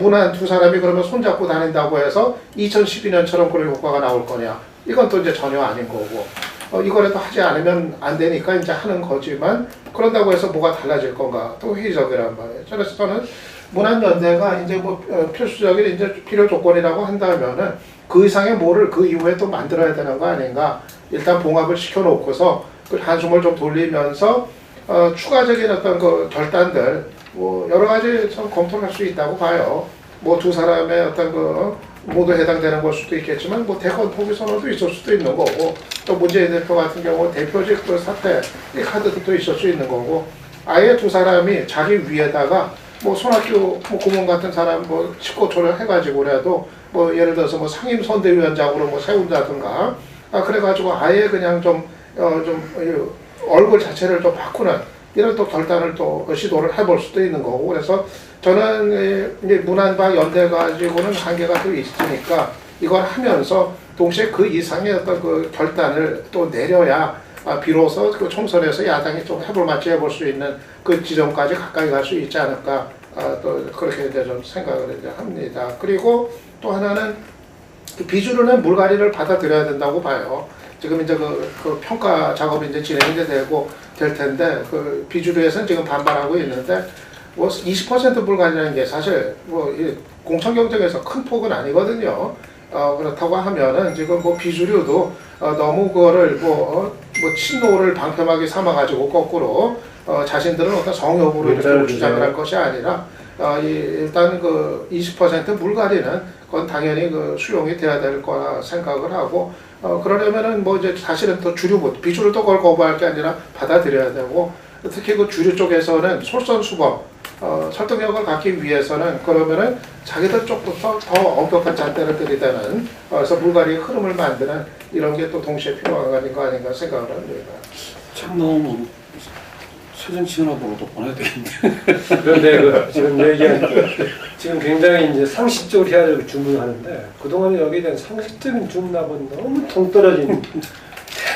문안 두 사람이 그러면 손잡고 다닌다고 해서 2012년처럼 그런 효과가 나올 거냐 이건 또 이제 전혀 아닌 거고 이거라도 하지 않으면 안 되니까 이제 하는 거지만 그런다고 해서 뭐가 달라질 건가 또 회의적이란 말이에요. 그래서 저는 문안연대가 이제 뭐 필수적인 이제 필요 조건이라고 한다면은 그 이상의 뭐를 그 이후에 또 만들어야 되는 거 아닌가. 일단 봉합을 시켜놓고서 그 한숨을 좀 돌리면서 추가적인 어떤 그 결단들 뭐 여러 가지 좀 검토할 수 있다고 봐요. 뭐 두 사람의 어떤 그 모두 해당되는 걸 수도 있겠지만 뭐 대권 포기 선언도 있을 수도 있는 거고 또 문재인 대표 같은 경우 대표직 그 사태 이 카드도 있을 수 있는 거고 아예 두 사람이 자기 위에다가 뭐 손학규 뭐 고문 같은 사람 뭐 직고초를 해가지고라도 뭐 예를 들어서 뭐 상임 선대위원장으로 뭐 세운다든가 그래가지고 아예 그냥 좀 얼굴 자체를 좀 바꾸는 이런 또 결단을 또 시도를 해볼 수도 있는 거고 그래서 저는 이제 문안과 연대 가지고는 한계가 또 있으니까 이걸 하면서 동시에 그 이상의 어떤 그 결단을 또 내려야 비로소 그 총선에서 야당이 좀 해볼 만치 해볼 수 있는 그 지점까지 가까이 갈 수 있지 않을까 또 그렇게 이제 좀 생각을 이제 합니다. 그리고 또 하나는 그 비주류는 물갈이를 받아들여야 된다고 봐요. 지금 이제 그 평가 작업이 이제 진행이 되고 될 텐데 그 비주류에서는 지금 반발하고 있는데 뭐 20% 물갈이라는 게 사실 뭐 공천 경쟁에서 큰 폭은 아니거든요. 그렇다고 하면은 지금 뭐 비주류도 너무 그거를 뭐 친노를 방패막이 삼아가지고 거꾸로 자신들은 어떤 성욕으로 이렇게 주장을 할 것이 아니라 일단 그 20% 물갈이는 그건 당연히 그 수용이 돼야 될 거라 생각을 하고 그러려면은 뭐 이제 사실은 또 주류부터 비주를 또 그걸 거부할 게 아니라 받아들여야 되고 특히 그 주류 쪽에서는 솔선수범 설득력을 갖기 위해서는 그러면은 자기들 쪽부터 더 엄격한 잣대를 들이대는 그래서 물갈이의 흐름을 만드는 이런 게 또 동시에 필요한 거 아닌가 생각을 합니다. 참 너무 새정치연합으로도 보내야 되겠는데. 그런데 그 지금 얘기한 지금 굉장히 이제 상식적으로 해야 될 주문을 하는데 그동안에 여기에 대한 상식적인 주문하고는 너무 동떨어진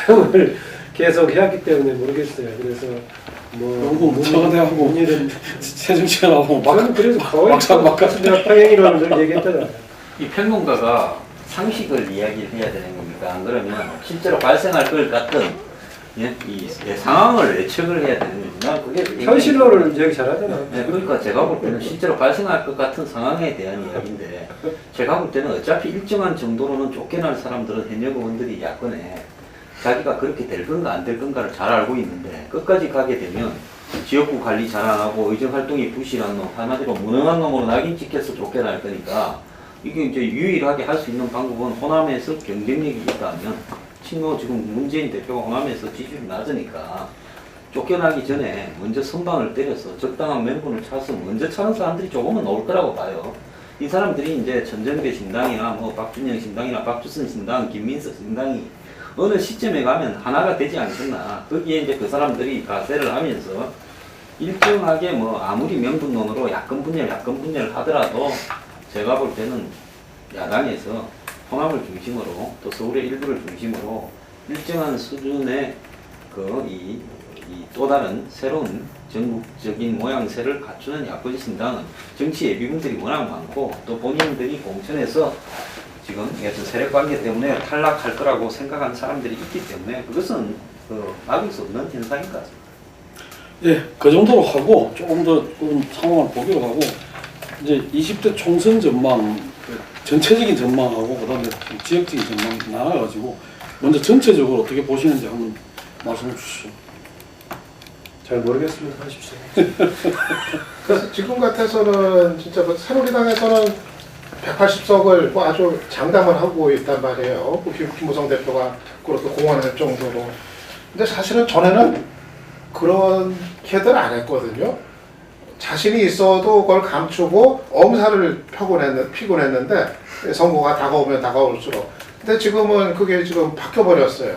대응을 계속 해왔기 때문에 모르겠어요. 그래서 뭐 청와대하고 문의는 새정치연합하고 저는 그래서 거의 막상 가슴대학 방향이라는 걸 얘기했잖아요. 이 평론가가 상식을 이야기를 해야 되는 겁니까? 안 그러면 실제로 발생할 것 같은 이 상황을 예측을 해야 되는 거지. 난 그게 현실론을 얘기 잘하잖아. 네, 그러니까 제가 볼 때는 실제로 발생할 것 같은 상황에 대한 이야기인데 제가 볼 때는 어차피 일정한 정도로는 쫓겨날 사람들은 현역 의원들이 야권에 자기가 그렇게 될 건가 안 될 건가를 잘 알고 있는데 끝까지 가게 되면 지역구 관리 잘 안 하고 의정활동이 부실한 놈, 한마디로 무능한 놈으로 낙인 찍혀서 쫓겨날 거니까 이게 이제 유일하게 할 수 있는 방법은 호남에서 경쟁력이 있다면 친구 지금 문재인 대표가 호남에서 지지율이 낮으니까 쫓겨나기 전에 먼저 선방을 때려서 적당한 명분을 찾아서 먼저 차는 사람들이 조금은 나올 거라고 봐요. 이 사람들이 이제 전정배 신당이나 뭐 박준영 신당이나 박주선 신당, 김민석 신당이 어느 시점에 가면 하나가 되지 않겠나. 거기에 이제 그 사람들이 가세를 하면서 일정하게 뭐 아무리 명분론으로 야권 분열을 하더라도 제가 볼 때는 야당에서 호남을 중심으로 또 서울의 일부를 중심으로 일정한 수준의 이 또 다른 새로운 전국적인 모양새를 갖추는 야권 신당은 정치 예비군들이 워낙 많고 또 본인들이 공천에서 지금 어떤 세력 관계 때문에 탈락할 거라고 생각하는 사람들이 있기 때문에 그것은 막을 수 없는 현상인 것 같습니다. 예, 그 정도로 하고 조금 더 상황을 보기로 하고 이제 20대 총선 전망 전체적인 전망하고 그다음에 지역적인 전망 나눠가지고 먼저 전체적으로 어떻게 보시는지 한번 말씀해 주시죠. 잘 모르겠으면 하십시오. 그래서 지금 같아서는 진짜 뭐 새누리당에서는 180석을 뭐 아주 장담을 하고 있단 말이에요. 김무성 대표가 그렇게 공언할 정도로. 근데 사실은 전에는 그렇게들 안 했거든요. 자신이 있어도 그걸 감추고 엄살을 피곤 했는데 선거가 다가오면 다가올수록. 근데 지금은 그게 지금 바뀌어버렸어요.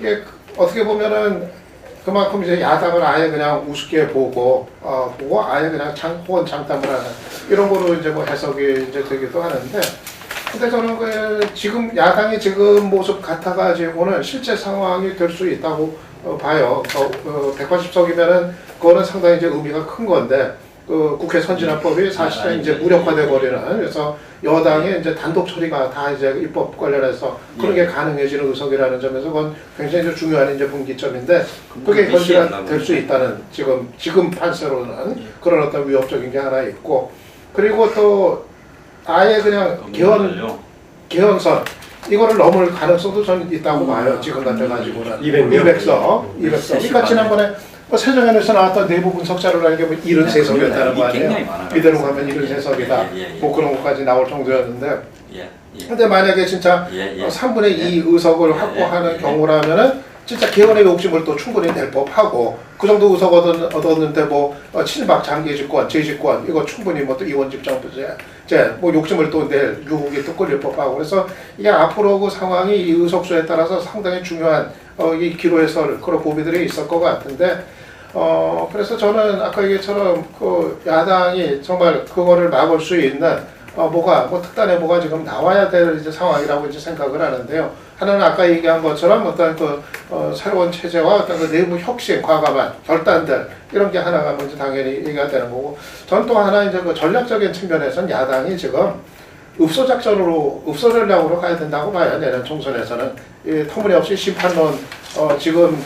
이게 어떻게 보면은 그만큼 이제 야당을 아예 그냥 우습게 보고 아예 그냥 호언 장담을 하는 이런 거로 이제 뭐 해석이 이제 되기도 하는데, 근데 저는 지금 야당이 지금 모습 같아가지고는 실제 상황이 될 수 있다고 봐요. 180석이면은 그거는 상당히 이제 의미가 큰 건데, 국회 선진화법이 사실은 이제 무력화돼 버리는, 그래서 여당의 이제 단독 처리가 다 이제 입법 관련해서 그런 게 가능해지는 의석이라는 점에서 그건 굉장히 이제 중요한 이제 분기점인데, 그게 현실화 될 수 있다는 지금 판세로는 그런 어떤 위협적인 게 하나 있고, 그리고 또 아예 그냥 개헌선 이거를 넘을 가능성도 저는 있다고 봐요. 지금 같아가지고는 200석. 그러니까 지난번에 세정연에서 나왔던 내부 분석 자료라는 게 뭐 73석이었다는 거 아니에요. 이대로 가면 73석이다. 뭐 그런 것까지 나올 정도였는데. 근데 만약에 진짜 3분의 2 의석을 확보하는 경우라면은 진짜 개헌의 욕심을 또 충분히 낼 법하고, 그 정도 의석 얻었는데 뭐 친박 장기집권, 재집권 이거 충분히 뭐 또 이원집정부제 뭐 욕심을 또 낼 유혹이 또 끌릴 법하고, 그래서 이게 앞으로 그 상황이 이 의석수에 따라서 상당히 중요한 이 기로에 설 그런 고비들이 있을 것 같은데, 그래서 저는 아까 얘기처럼 그 야당이 정말 그거를 막을 수 있는 특단의 뭐가 지금 나와야 될 이제 상황이라고 이제 생각을 하는데요. 하나는 아까 얘기한 것처럼 어떤 새로운 체제와 어떤 그 내부 혁신, 과감한 결단들 이런 게 하나가 먼저 당연히 얘기가 되는 거고, 전 또 하나 이제 그 전략적인 측면에서는 야당이 지금 읍소 전략으로 가야 된다고 봐요. 내년 총선에서는 이 터무니없이 심판론 지금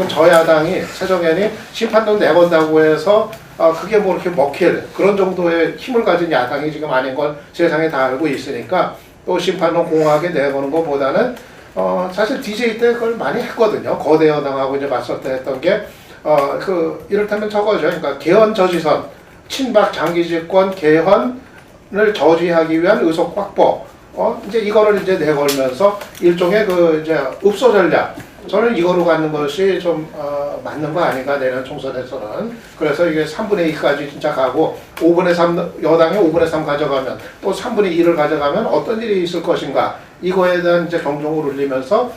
저 야당이 새정연이 심판론 내건다고 해서 그게 뭐 이렇게 먹힐 그런 정도의 힘을 가진 야당이 지금 아닌 걸 세상에 다 알고 있으니까 또 심판론 공허하게 내거는 것보다는 사실 DJ 때 그걸 많이 했거든요. 거대 여당하고 이제 맞설 때 했던 게 이를테면 저거죠. 그러니까 개헌 저지선, 친박 장기 집권 개헌을 저지하기 위한 의석 확보. 이제 이거를 이제 내걸면서 일종의 이제 읍소 전략. 저는 이거로 가는 것이 좀 맞는 거 아닌가 내년 총선에서는. 그래서 이게 3분의 2까지 진짜 가고 5분의 3 여당이 5분의 3 가져가면 또 3분의 2를 가져가면 어떤 일이 있을 것인가. 이거에 대한 이제 경종을 울리면서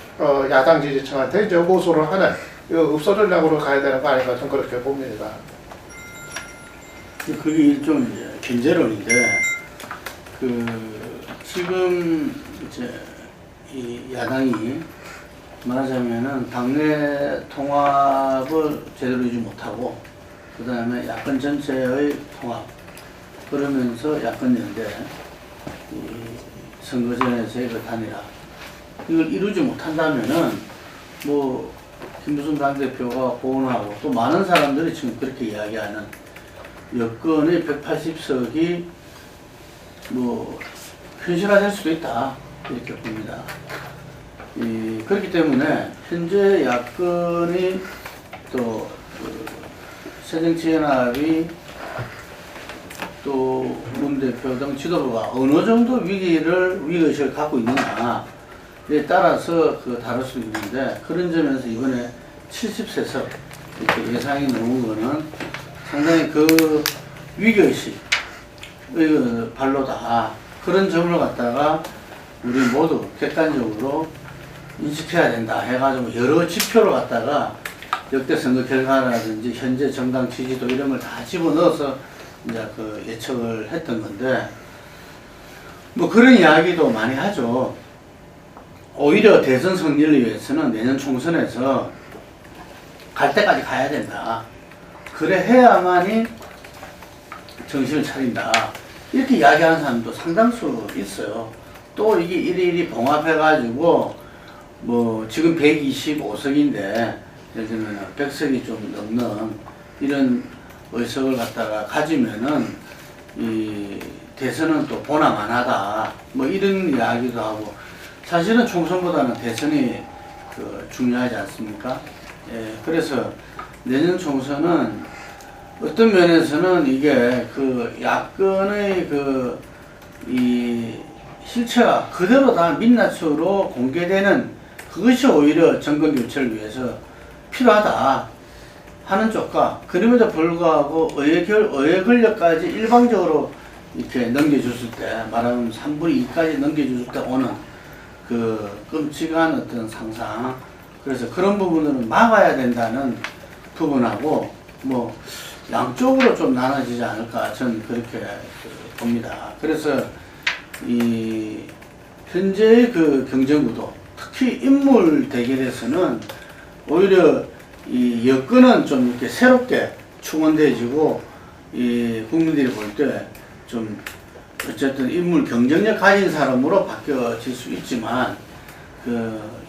야당 지지층한테 이제 호소를 하는 읍소 전략으로 가야 되는 거 아닌가 좀 그렇게 봅니다. 그게 일종 이제 견제론인데 지금 이제 이 야당이 말하자면은 당내 통합을 제대로 이루지 못하고 그 다음에 야권 전체의 통합 그러면서 야권 연대 선거전에서의 그 단일화 이걸 이루지 못한다면은 뭐 김무성 당대표가 고언하고 또 많은 사람들이 지금 그렇게 이야기하는 여권의 180석이 뭐 현실화될 수도 있다 이렇게 봅니다. 그렇기 때문에 현재 야권이 또 새정치연합이 또 문 대표 등 지도부가 어느 정도 위기의식을 갖고 있느냐에 따라서 다를 수 있는데, 그런 점에서 이번에 70세석 이렇게 예상이 나온 거는 상당히 위기의식의 발로다. 그런 점을 갖다가 우리 모두 객관적으로 인식해야 된다 해가지고 여러 지표를 갖다가 역대 선거 결과라든지 현재 정당 지지도 이런 걸 다 집어넣어서 이제 예측을 했던 건데, 뭐 그런 이야기도 많이 하죠. 오히려 대선 승리를 위해서는 내년 총선에서 갈 때까지 가야 된다. 그래 해야만이 정신을 차린다. 이렇게 이야기하는 사람도 상당수 있어요. 또 이게 일일이 봉합해가지고 뭐 지금 125석인데 예를 들면 100석이 좀 넘는 이런 의석을 갖다가 가지면은 이 대선은 또 보나마나다 뭐 이런 이야기도 하고, 사실은 총선보다는 대선이 중요하지 않습니까? 예, 그래서 내년 총선은 어떤 면에서는 이게 야권의 이 실체가 그대로 다 민낯으로 공개되는 그것이 오히려 정권 교체를 위해서 필요하다 하는 쪽과, 그럼에도 불구하고 의회 권력까지 일방적으로 이렇게 넘겨줬을 때, 말하면 3분의 2까지 넘겨줬을 때 오는 끔찍한 어떤 상상, 그래서 그런 부분들은 막아야 된다는 부분하고 뭐 양쪽으로 좀 나눠지지 않을까 저는 그렇게 봅니다. 그래서 이 현재의 경쟁구도, 특히 인물 대결에서는 오히려 이 여권은 좀 이렇게 새롭게 충원돼지고 이 국민들이 볼 때 좀 어쨌든 인물 경쟁력 가진 사람으로 바뀌어질 수 있지만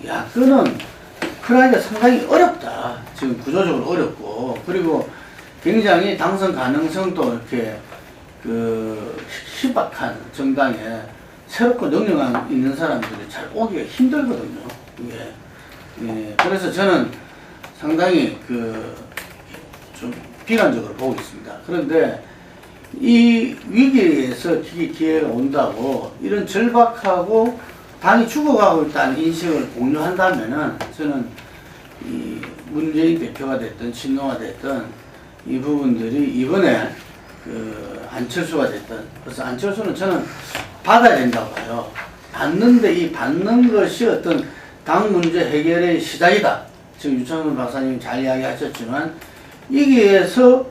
야권은 그러기가 상당히 어렵다. 지금 구조적으로 어렵고, 그리고 굉장히 당선 가능성도 이렇게 희박한 정당에 새롭고 능력 있는 사람들이 잘 오기가 힘들거든요. 이게. 예, 그래서 저는 상당히 좀 비관적으로 보고 있습니다. 그런데 이 위기에서 기회가 온다고 이런 절박하고 당이 죽어가고 있다는 인식을 공유한다면은 저는 이 문재인 대표가 됐든 친노가 됐든 이 부분들이 이번에 안철수가 됐든, 그래서 안철수는 저는 받아야 된다고 봐요. 받는데 이 받는 것이 어떤 당 문제 해결의 시작이다. 지금 유창훈 박사님 잘 이야기하셨지만 여기에서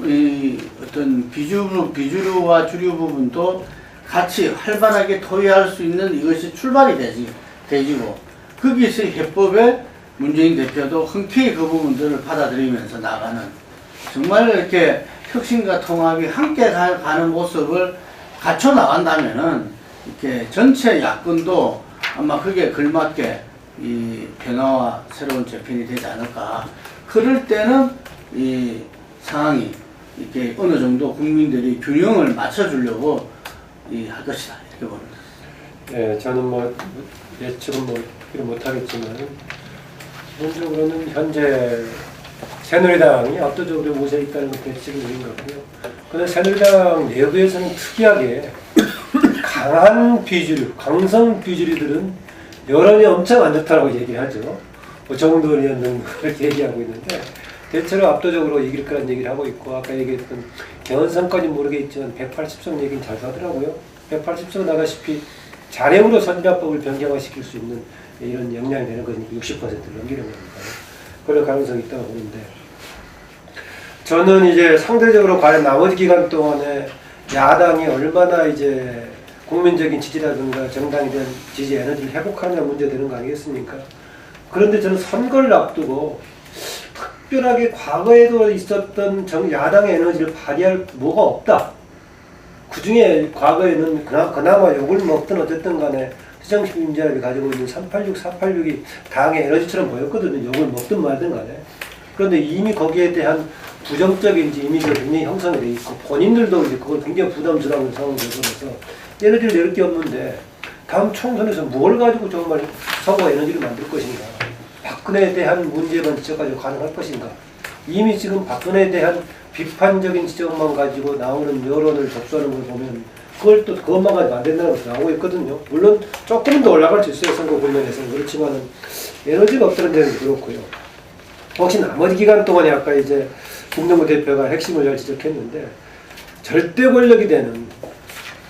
이 어떤 비주류와 주류 부분도 같이 활발하게 토의할 수 있는 이것이 출발이 되지고 거기서 해법에 문재인 대표도 흔쾌히 그 부분들을 받아들이면서 나가는 정말 이렇게 혁신과 통합이 함께 가는 모습을 갖춰 나간다면은 이렇게 전체 야권도 아마 그게 걸맞게 이 변화와 새로운 재편이 되지 않을까. 그럴 때는 이 상황이 이렇게 어느 정도 국민들이 균형을 맞춰주려고 할 것이다 이렇게 봅니다. 네, 저는 뭐 예측은 뭐 못하겠지만 기본적으로는 현재 새누리당이 압도적으로 우세에 있다는 건 예측이 되는 거고요. 그런데 새누리당 내부에서는 특이하게 강한 비주류, 강성 비주류들은 여론이 엄청 안 좋다고 얘기하죠. 뭐 정도원 의원 등 그렇게 얘기하고 있는데 대체로 압도적으로 이길 거라는 얘기를 하고 있고 아까 얘기했던 경선까지 모르겠지만 180석 얘기는 자주 하더라고요. 180석은 나다시피 자력으로 선진화법을 변경화시킬 수 있는 이런 역량이 되는 것이니까 60%를 넘기는 거니까요. 그럴 가능성이 있다고 보는데 저는 이제 상대적으로 과연 나머지 기간 동안에 야당이 얼마나 이제 국민적인 지지라든가 정당에 대한 지지 에너지를 회복하느냐 문제 되는 거 아니겠습니까? 그런데 저는 선거를 앞두고 특별하게 과거에도 있었던 야당의 에너지를 발휘할 뭐가 없다. 그 중에 과거에는 그나마 욕을 먹든 어쨌든 간에 새정치민주연합이 가지고 있는 386, 486이 당의 에너지처럼 보였거든요. 욕을 먹든 말든 간에. 그런데 이미 거기에 대한 부정적인 이미지가 굉장히 형성이 돼 있고 본인들도 이제 그걸 굉장히 부담스러운 상황이 되어서 에너지를 낼 게 없는데 다음 총선에서 뭘 가지고 정말 선거 에너지를 만들 것인가. 박근혜에 대한 문제만 지적가지고 가능할 것인가. 이미 지금 박근혜에 대한 비판적인 지적만 가지고 나오는 여론을 접수하는 걸 보면 그것만 가지고 안 된다는 것이 나오고 있거든요. 물론 조금 더 올라갈 수 있어요. 선거 국면에서는. 그렇지만은 에너지가 없다는 데는 그렇고요. 혹시 나머지 기간 동안에 아까 이제 김동구 대표가 핵심을 잘 지적했는데 절대 권력이 되는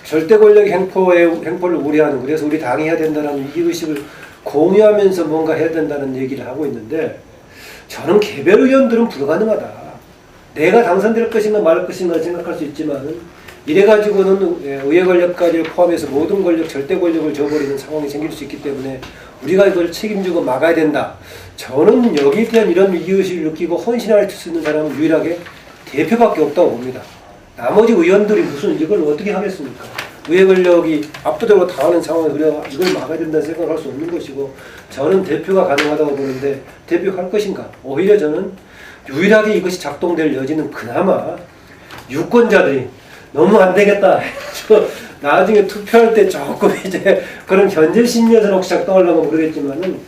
절대 권력 행포를 우려하는 그래서 우리 당이 해야 된다는 이 의식을 공유하면서 뭔가 해야 된다는 얘기를 하고 있는데 저는 개별 의원들은 불가능하다. 내가 당선될 것인가 말 것인가 생각할 수 있지만 이래가지고는 의회 권력까지 포함해서 모든 권력, 절대 권력을 줘버리는 상황이 생길 수 있기 때문에 우리가 이걸 책임지고 막아야 된다. 저는 여기에 대한 이런 위기의식을 느끼고 헌신할 수 있는 사람은 유일하게 대표밖에 없다고 봅니다. 나머지 의원들이 무슨 이걸 어떻게 하겠습니까? 의회 권력이 압도적으로 당하는 상황에 우리가 이걸 막아야 된다는 생각을 할 수 없는 것이고 저는 대표가 가능하다고 보는데 대표가 할 것인가? 오히려 저는 유일하게 이것이 작동될 여지는 그나마 유권자들이 너무 안 되겠다. 나중에 투표할 때 조금 이제 그런 견제 심리에서 혹시 작동하려면 모르겠지만은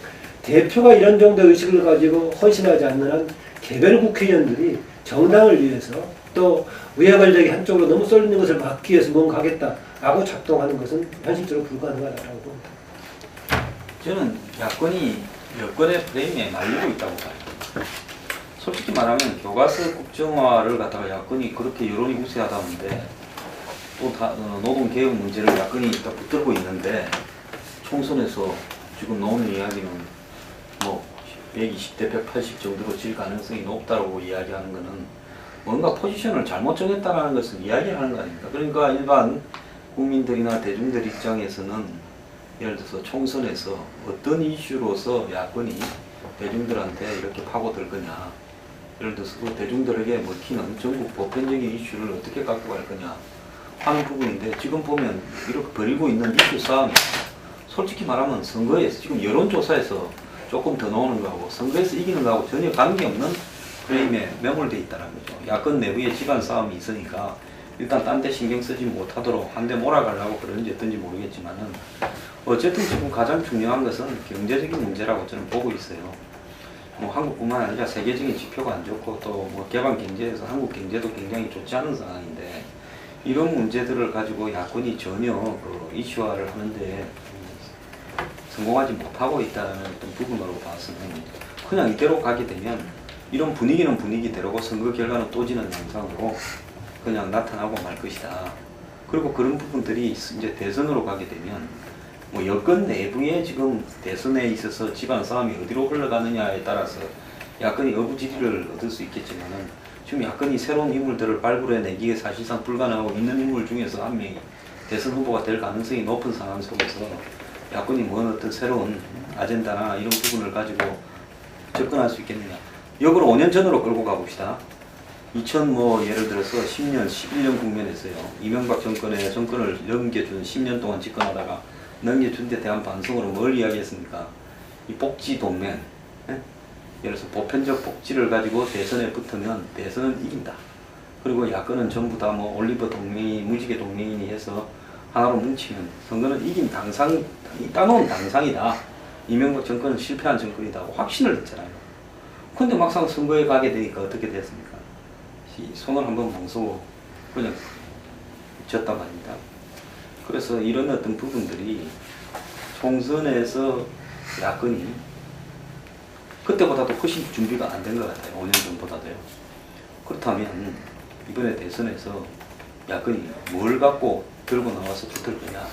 대표가 이런 정도의 의식을 가지고 헌신하지 않는 한 개별 국회의원들이 정당을 위해서 또 의회 권력이 한쪽으로 너무 쏠리는 것을 막기 위해서 뭔가 하겠다라고 작동하는 것은 현실적으로 불가능하다고 봅니다. 저는 야권이 여권의 프레임에 말리고 있다고 봐요. 솔직히 말하면 교과서 국정화를 갖다가 야권이 그렇게 여론이 우세하다는데 또 노동개혁 문제를 야권이 딱 붙들고 있는데 총선에서 지금 나오는 이야기는 뭐 120대 180 정도로 질 가능성이 높다고 이야기하는 것은 뭔가 포지션을 잘못 정했다는 것을 이야기하는 거 아닙니까? 그러니까 일반 국민들이나 대중들 입장에서는 예를 들어서 총선에서 어떤 이슈로서 야권이 대중들한테 이렇게 파고들 거냐, 예를 들어서 그 대중들에게 먹히는 전국 보편적인 이슈를 어떻게 갖고 갈 거냐 하는 부분인데 지금 보면 이렇게 벌이고 있는 이슈 싸움이 솔직히 말하면 선거에서 지금 여론조사에서 조금 더 나오는 거하고 선거에서 이기는 거하고 전혀 관계없는 프레임에 매몰되어 있다는 거죠. 야권 내부에 집안 싸움이 있으니까 일단 딴 데 신경 쓰지 못하도록 한 대 몰아가려고 그러는지 어떤지 모르겠지만은 어쨌든 지금 가장 중요한 것은 경제적인 문제라고 저는 보고 있어요. 뭐 한국뿐만 아니라 세계적인 지표가 안 좋고 또 뭐 개방 경제에서 한국 경제도 굉장히 좋지 않은 상황인데 이런 문제들을 가지고 야권이 전혀 그 이슈화를 하는데 성공하지 못하고 있다는 어떤 부분으로 봐서는 그냥 이대로 가게 되면 이런 분위기는 분위기대로고 선거 결과는 또 지는 양상으로 그냥 나타나고 말 것이다. 그리고 그런 부분들이 이제 대선으로 가게 되면 뭐 여권 내부에 지금 대선에 있어서 집안 싸움이 어디로 흘러가느냐에 따라서 야권이 어부지리를 얻을 수 있겠지만은 지금 야권이 새로운 인물들을 발굴해내기에 사실상 불가능하고 있는 인물 중에서 한 명이 대선 후보가 될 가능성이 높은 상황 속에서 야권이 뭔 어떤 새로운 아젠다나 이런 부분을 가지고 접근할 수 있겠느냐. 역으로 5년 전으로 끌고 가봅시다. 예를 들어서 10년, 11년 국면에서요. 이명박 정권의 정권을 넘겨준 10년 동안 집권하다가 넘겨준 데 대한 반성으로 뭘 이야기했습니까? 이 복지 동맹, 예? 예를 들어서 보편적 복지를 가지고 대선에 붙으면 대선은 이긴다. 그리고 야권은 전부 다 뭐 올리버 동맹이, 무지개 동맹이니 해서 하나로 뭉치면 선거는 이긴 당상, 따놓은 당상이다. 이명박 정권은 실패한 정권이다. 확신을 했잖아요. 근데 막상 선거에 가게 되니까 어떻게 됐습니까? 손을 한번 망쏘고 그냥 졌단 말입니다. 그래서 이런 어떤 부분들이 총선에서 야권이 그때보다도 훨씬 준비가 안 된 것 같아요. 5년 전보다도요. 그렇다면 이번에 대선에서 야권이 뭘 갖고 들고 나와서 붙을 거냐.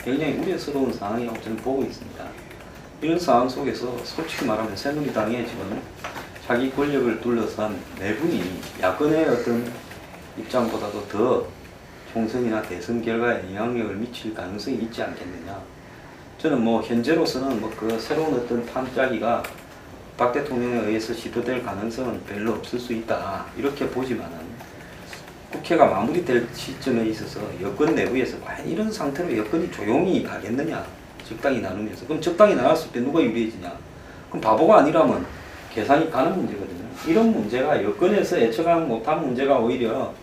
굉장히 우려스러운 상황이라고 저는 보고 있습니다. 이런 상황 속에서 솔직히 말하면 새누리당에 지금 자기 권력을 둘러싼 내분이 야권의 어떤 입장보다도 더 총선이나 대선 결과에 영향력을 미칠 가능성이 있지 않겠느냐. 저는 뭐 현재로서는 뭐 그 새로운 어떤 탐짜기가 박 대통령에 의해서 시도될 가능성은 별로 없을 수 있다. 이렇게 보지만은 국회가 마무리될 시점에 있어서 여권 내부에서 과연 이런 상태로 여권이 조용히 가겠느냐. 적당히 나누면서. 그럼 적당히 나눴을 때 누가 유리해지냐. 그럼 바보가 아니라면 계산이 가는 문제거든요. 이런 문제가 여권에서 예측하지 못한 문제가 오히려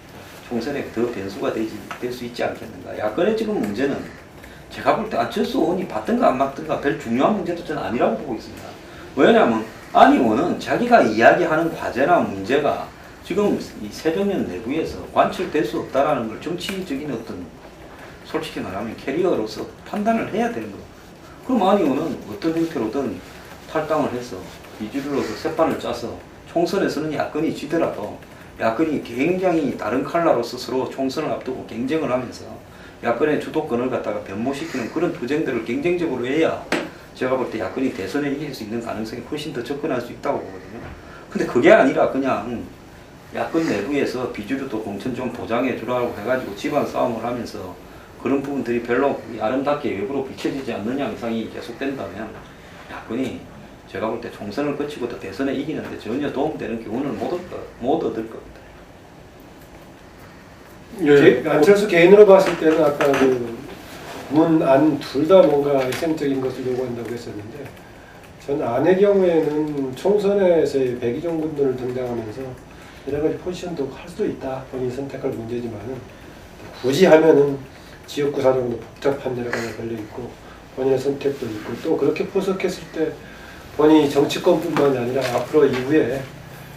총선에 더 변수가 될 수 있지 않겠는가. 야권의 지금 문제는 제가 볼 때 안철수 의원이 받든가 안 받든가 별 중요한 문제도 저는 아니라고 보고 있습니다. 왜냐하면 안 의원은 자기가 이야기하는 과제나 문제가 지금 이 새정연 내부에서 관철될 수 없다라는 걸 정치적인 어떤 솔직히 말하면 캐리어로서 판단을 해야 되는 거예요. 그럼 안 의원은 어떤 형태로든 탈당을 해서 비주류로서 새판을 짜서 총선에서는 야권이 지더라도 야권이 굉장히 다른 칼라로서 서로 총선을 앞두고 경쟁을 하면서 야권의 주도권을 갖다가 변모시키는 그런 투쟁들을 경쟁적으로 해야 제가 볼 때 야권이 대선에 이길 수 있는 가능성이 훨씬 더 접근할 수 있다고 보거든요. 근데 그게 아니라 그냥 야권 내부에서 비주류도 공천 좀 보장해 주라고 해가지고 집안 싸움을 하면서 그런 부분들이 별로 아름답게 외부로 비춰지지 않는 양상이 계속된다면 야권이 제가 볼 때 총선을 거치고도 대선에 이기는데 전혀 도움되는 교훈을 못 얻을 겁니다. 안철수 개인으로 봤을 때는 아까 문, 안 둘 다 뭔가 희생적인 것을 요구한다고 했었는데 전 안의 경우에는 총선에서의 백의종 군들을 등장하면서 여러 가지 포지션도 할 수도 있다. 본인이 선택할 문제지만은 굳이 하면은 지역구 사정도 복잡한 여러 가지가 걸려있고 본인의 선택도 있고 또 그렇게 포석했을 때 본인이 정치권뿐만이 아니라 앞으로 이후에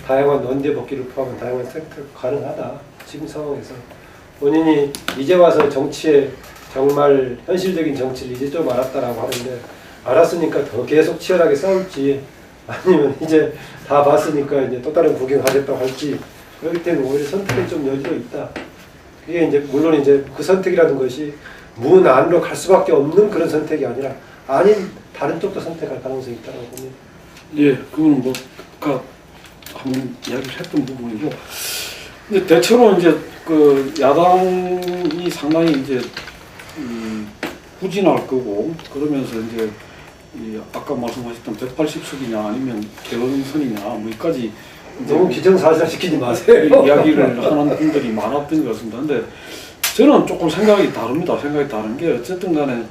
다양한 언제 복귀를 포함한 다양한 선택 가능하다. 지금 상황에서 본인이 이제 와서 정치에 정말 현실적인 정치를 이제 좀 알았다라고 하는데 알았으니까 더 계속 치열하게 싸울지 아니면 이제 다 봤으니까 이제 또 다른 구경하겠다고 할지 그렇기 때문에 오히려 선택에 좀 여지가 있다. 그게 이제 물론 이제 그 선택이라는 것이 문 안으로 갈 수밖에 없는 그런 선택이 아니라 아닌 다른 쪽도 선택할 가능성이 있다고 봅니다. 예, 그거는 뭐 아까 한번 이야기를 했던 부분이고, 근데 대체로 이제 그 야당이 상당히 이제 후진할 거고 그러면서 이제 이 아까 말씀하셨던 180석이냐 아니면 개헌선이냐 뭐 이까지 너무 기정사실시키지 마세요. 이야기를 하는 분들이 많았던 것 같습니다. 근데 저는 조금 생각이 다릅니다. 생각이 다른 게 어쨌든 간에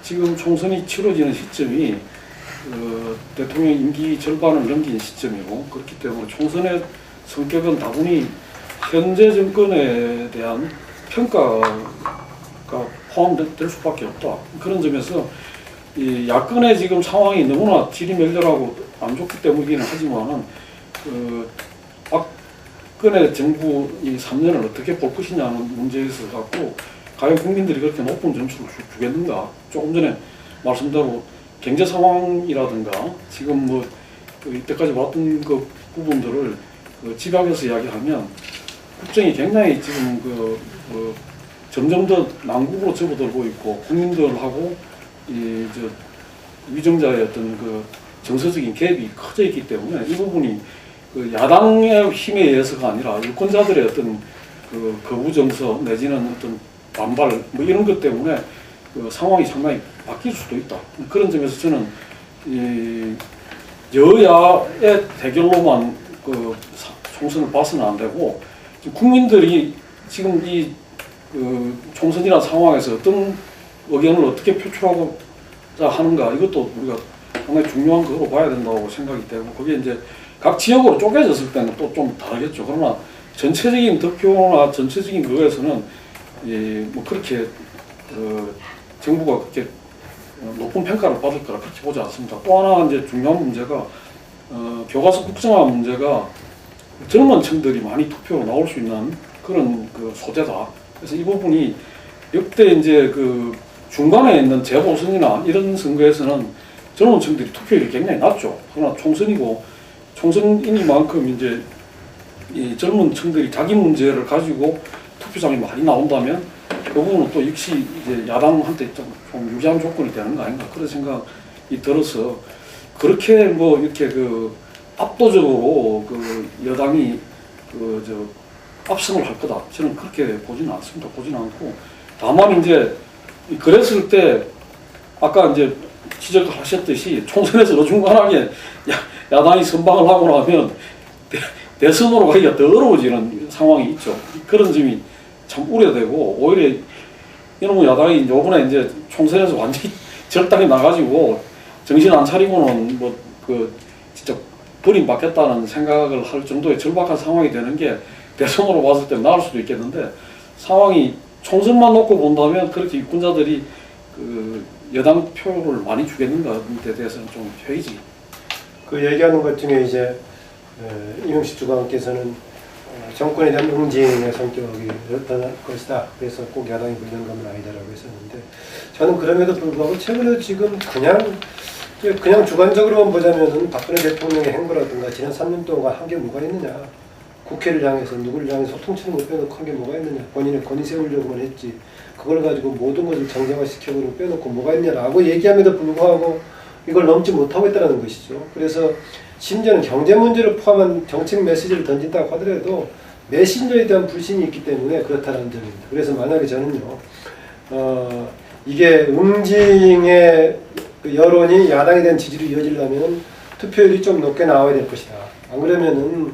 지금 총선이 치러지는 시점이 대통령 임기 절반을 넘긴 시점이고 그렇기 때문에 총선의 성격은 다분히 현재 정권에 대한 평가가 포함될 수밖에 없다. 그런 점에서 이 야권의 지금 상황이 너무나 지리멸렬하고 안 좋기 때문이긴 하지만은 박근혜 정부 이 3년을 어떻게 볼 것이냐는 문제에 있어 갖고 과연 국민들이 그렇게 높은 점수를 주겠는가? 조금 전에 말씀대로 경제 상황이라든가 지금 뭐 이때까지 봤던 그 부분들을 집약해서 이야기하면 국정이 굉장히 지금 점점 더 난국으로 접어들고 있고 국민들하고 위정자의 어떤 그 정서적인 갭이 커져 있기 때문에 이 부분이 그 야당의 힘에 의해서가 아니라 유권자들의 어떤 그 거부 정서 내지는 어떤 반발 뭐 이런 것 때문에 그 상황이 상당히 바뀔 수도 있다. 그런 점에서 저는 이 여야의 대결로만 그 총선을 봐서는 안 되고 국민들이 지금 이 그 총선이라는 상황에서 어떤 의견을 어떻게 표출하고자 하는가 이것도 우리가 상당히 중요한 거로 봐야 된다고 생각이 되고 그게 이제 각 지역으로 쪼개졌을 때는 또 좀 다르겠죠. 그러나 전체적인 득표나 전체적인 그거에서는 뭐 그렇게 정부가 그렇게 높은 평가를 받을 거라 그렇게 보지 않습니다. 또 하나 이제 중요한 문제가 교과서 국정화 문제가 젊은 층들이 많이 투표로 나올 수 있는 그런 그 소재다. 그래서 이 부분이 역대 이제 그 중간에 있는 재보선이나 이런 선거에서는 젊은 층들이 투표율이 굉장히 낮죠. 그러나 총선이고 총선이니만큼 이제 이 젊은 층들이 자기 문제를 가지고 투표장에 많이 나온다면 그 부분은 또 역시 이제 야당한테 좀 유리한 조건이 되는 거 아닌가 그런 생각이 들어서 그렇게 뭐 이렇게 그 압도적으로 그 여당이 그 압승을 할 거다 저는 그렇게 보지는 않습니다. 보지는 않고 다만 이제 그랬을 때 아까 이제 지적하셨듯이 총선에서 어중간하게 야당이 선방을 하고 나면 대선으로 가기가 더 어려워지는 상황이 있죠. 그런 점이 참 우려되고 오히려 이놈의 야당이 요번에 이제 총선에서 완전히 절당이 나가지고 정신 안 차리고는 뭐 그 진짜 버림받겠다는 생각을 할 정도의 절박한 상황이 되는 게 대선으로 봤을 때 나을 수도 있겠는데 상황이 총선만 놓고 본다면 그렇게 유권자들이 그 여당 표를 많이 주겠는가에 대해서는 좀 회의지. 그 얘기하는 것 중에 이제 이명식 주관께서는 정권에 대한 응징의 성격이 나타날 것이다. 그래서 꼭 야당이 불리는 건 아니다라고 했었는데 저는 그럼에도 불구하고 최근에 지금 그냥 주관적으로만 보자면은 박근혜 대통령의 행보라든가 지난 3년 동안 한 게 뭐가 있느냐. 국회를 향해서 누구를 향해서 소통치는 것 빼놓고 한 게 뭐가 있느냐. 본인의 권위 세우려고만 했지. 그걸 가지고 모든 것을 정쟁화시켜버리고 빼놓고 뭐가 있냐라고 얘기함에도 불구하고 이걸 넘지 못하고 있다는 것이죠. 그래서 심지어는 경제 문제를 포함한 정책 메시지를 던진다고 하더라도 메신저에 대한 불신이 있기 때문에 그렇다는 점입니다. 그래서 만약에 저는요, 이게 응징의 여론이 야당에 대한 지지로 이어지려면 투표율이 좀 높게 나와야 될 것이다. 안 그러면은